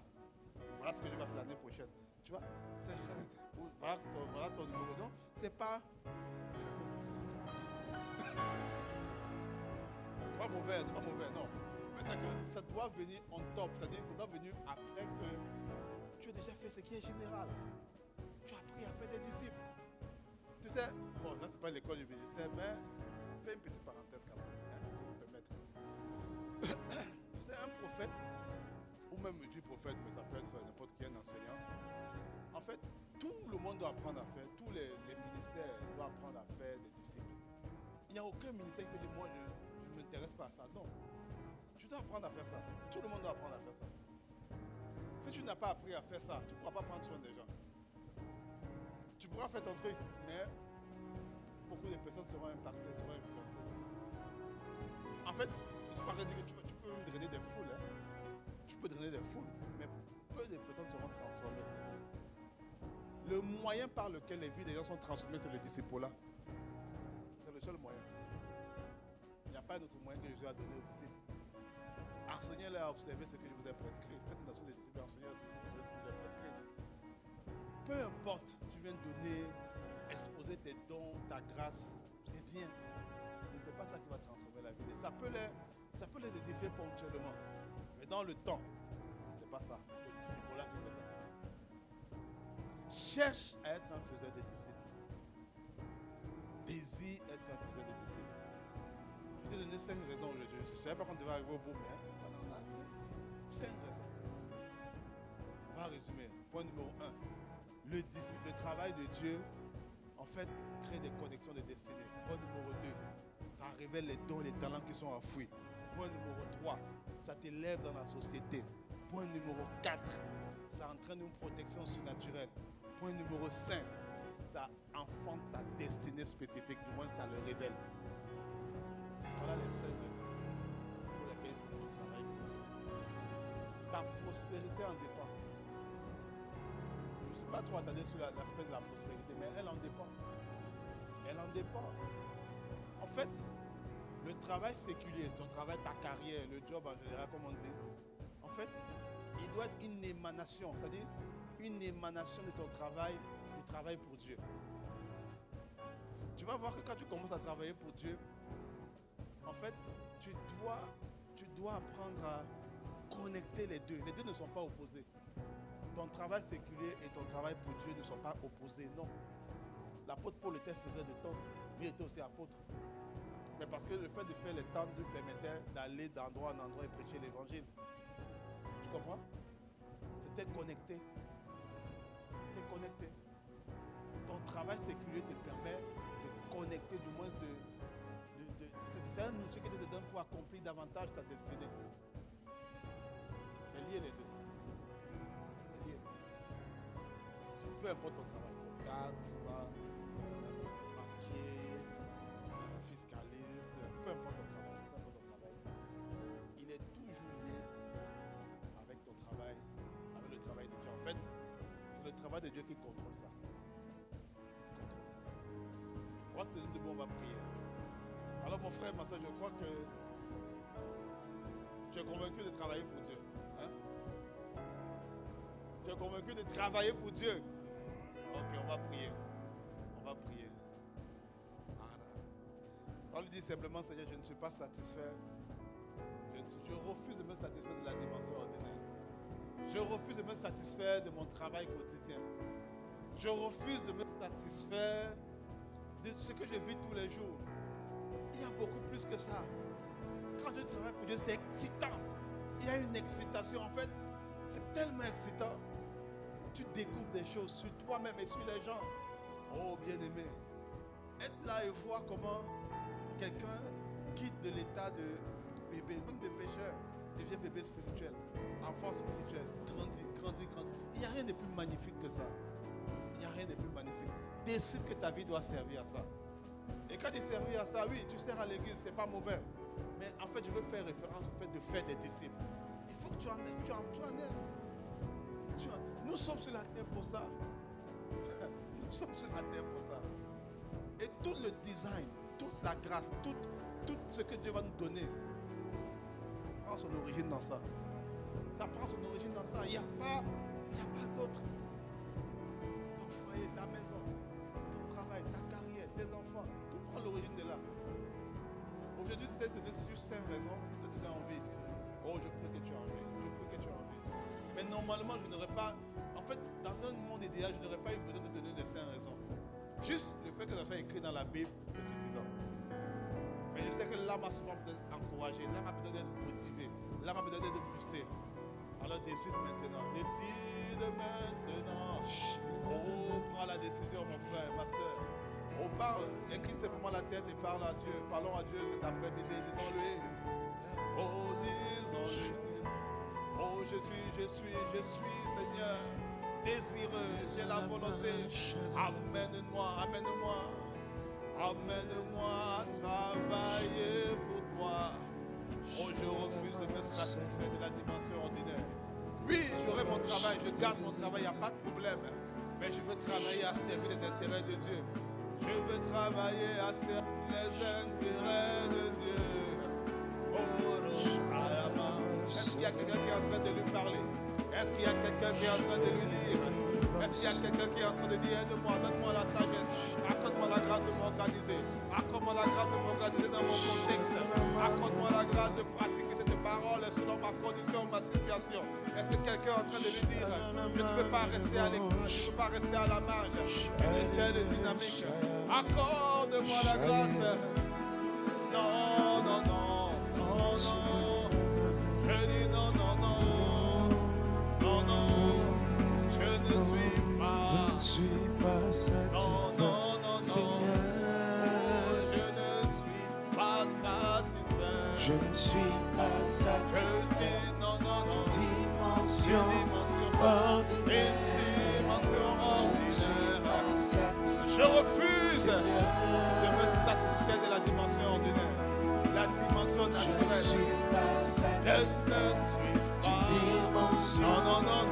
Speaker 1: Voilà ce que je vais faire l'année prochaine. Tu vois, voilà ton numéro. Non, c'est pas mauvais, non. Mais que ça doit venir en top, c'est-à-dire que ça doit venir après que tu as déjà fait ce qui est général. Tu as appris à faire des disciples. Tu sais, bon, là c'est pas l'école du ministère, mais fais une petite parenthèse quand même, pour me permettre. Tu sais, un prophète, ou même du prophète, mais ça peut être n'importe qui, un enseignant. En fait, tout le monde doit apprendre à faire, tous les ministères doivent apprendre à faire des disciples. Il n'y a aucun ministère qui peut dire, moi je ne m'intéresse pas à ça. Non. Tu dois apprendre à faire ça. Tout le monde doit apprendre à faire ça. Si tu n'as pas appris à faire ça, tu ne pourras pas prendre soin des gens. Tu pourras faire ton truc, mais beaucoup de personnes seront impactées, seront influencées. En fait, je parlais de que tu peux même drainer des foules. Hein. Tu peux drainer des foules, mais peu de personnes seront transformées. Le moyen par lequel les vies des gens sont transformées, c'est le disciple-là. C'est le seul moyen. Il n'y a pas d'autre moyen que Jésus a donné aux disciples. Enseignez-leur à observer ce que je vous ai prescrit. Faites une nation des disciples, enseignez-leur ce que je vous ai prescrit. Peu importe, tu viens donner, exposer tes dons, ta grâce, c'est bien. Mais ce n'est pas ça qui va transformer la vie. Ça peut les édifier ponctuellement. Mais dans le temps, ce n'est pas ça. Le disciple-là qui fait ça. Cherche à être un faiseur de disciples. Désire être un faiseur de disciples. Je vais te donner 5 raisons aujourd'hui. Je ne savais pas qu'on devait arriver au bout, mais on en a 5 raisons. On va résumer. Point numéro 1. Le travail de Dieu, en fait, crée des connexions de destinée. Point numéro 2. Ça révèle les dons et les talents qui sont enfouis. Point numéro 3. Ça t'élève dans la société. Point numéro 4. Ça entraîne une protection surnaturelle. Point numéro 5. Ça enfante ta destinée spécifique. Du moins, ça le révèle. Voilà les 5 raisons pour lesquelles il faut que tu travailles pour Dieu. Ta prospérité en dépend. Je ne suis pas trop attardé sur l'aspect de la prospérité, mais elle en dépend. Elle en dépend. En fait, le travail séculier, ton travail, ta carrière, le job en général, comme on dit, en fait, il doit être une émanation, c'est-à-dire une émanation de ton travail, du travail pour Dieu. Tu vas voir que quand tu commences à travailler pour Dieu, en fait, tu dois apprendre à connecter les deux. Les deux ne sont pas opposés. Ton travail séculier et ton travail pour Dieu ne sont pas opposés, non. L'apôtre Paul était faiseur de tentes, lui était aussi apôtre. Mais parce que le fait de faire les tentes lui permettait d'aller d'endroit en endroit et prêcher l'évangile. Tu comprends? C'était connecté. C'était connecté. Ton travail séculier te permet de connecter, du moins c'est un outil qui te donne pour accomplir davantage ta destinée. C'est lié les deux. C'est lié. Peu importe ton travail, comptable, banquier, fiscaliste, peu importe ton travail, il est toujours lié avec ton travail, avec le travail de Dieu. En fait, c'est le travail de Dieu qui contrôle ça. On va se tenir debout, on va prier. Alors mon frère, ma soeur, je crois que tu es convaincu de travailler pour Dieu. Hein? Tu es convaincu de travailler pour Dieu. Ok, on va prier. On va prier. On lui dit simplement, Seigneur, je ne suis pas satisfait. Je refuse de me satisfaire de la dimension ordinaire. Je refuse de me satisfaire de mon travail quotidien. Je refuse de me satisfaire de ce que je vis tous les jours. Il y a beaucoup plus que ça. Quand tu travailles pour Dieu, c'est excitant. Il y a une excitation. En fait, c'est tellement excitant. Tu découvres des choses sur toi-même et sur les gens. Oh, bien-aimé. Être là et voir comment quelqu'un quitte de l'état de bébé, même de pécheur, devient bébé spirituel, enfant spirituel, grandit. Il n'y a rien de plus magnifique que ça. Il n'y a rien de plus magnifique. Décide que ta vie doit servir à ça. Et quand tu sers à ça, oui, tu sers à l'église, c'est pas mauvais. Mais en fait, je veux faire référence au fait de faire des disciples. Il faut que tu en aies. Nous sommes sur la terre pour ça. Nous sommes sur la terre pour ça. Et tout le design, toute la grâce, tout ce que Dieu va nous donner prend son origine dans ça. Ça prend son origine dans ça. Il n'y a pas d'autre. Ton foyer, ta maison, ton travail, ta carrière, tes enfants, tout prend l'origine de là. Aujourd'hui, c'était sur 5 raisons de te donner envie. Oh, je prie que tu as envie. Je prie que tu as envie. Mais normalement, je n'aurais pas. En fait, dans un monde idéal, je n'aurais pas eu besoin de te donner ces 5 raisons. Juste le fait que ça soit écrit dans la Bible, c'est suffisant. Mais je sais que l'âme a souvent besoin d'être encouragée, l'âme a besoin d'être motivée, l'âme a besoin d'être boostée. Alors décide maintenant. Décide maintenant. Oh, prends la décision, mon frère, ma soeur. Oh, parle, incline simplement la tête et parle à Dieu. Parlons à Dieu cet après-midi, disons-lui. Oh, disons-lui. Oh, je suis, Seigneur, désireux, j'ai la volonté. Amène-moi à travailler pour toi. Oh, je refuse de me satisfaire de la dimension ordinaire. Oui, j'aurai mon travail, je garde mon travail, il n'y a pas de problème. Mais je veux travailler à servir les intérêts de Dieu. Je veux travailler à servir les intérêts de Dieu. Est-ce qu'il y a quelqu'un qui est en train de lui parler? Est-ce qu'il y a quelqu'un qui est en train de lui dire? Est-ce qu'il y a quelqu'un qui est en train de dire aide-moi, donne-moi la sagesse, accorde-moi la grâce de m'organiser, accorde-moi la grâce de m'organiser dans mon contexte, accorde-moi la grâce de pratiquer cette parole selon ma condition, ma situation. Est-ce que quelqu'un est en train de lui dire je ne veux pas rester à l'écart, je ne veux pas rester à la marge, une telle dynamique. Accorde-moi la grâce. Non, non, non, non, non. Je dis non, non, non, non, non. Je ne suis pas satisfait, non, non, non, Seigneur. Je ne suis pas satisfait.
Speaker 2: Je ne suis pas satisfait.
Speaker 1: Je dis non, non, non.
Speaker 2: Dimension ordinaire.
Speaker 1: Je refuse de me satisfaire de la dimension ordinaire. La dimension naturelle.
Speaker 2: Je ne suis pas satisfait.
Speaker 1: Non, non, non,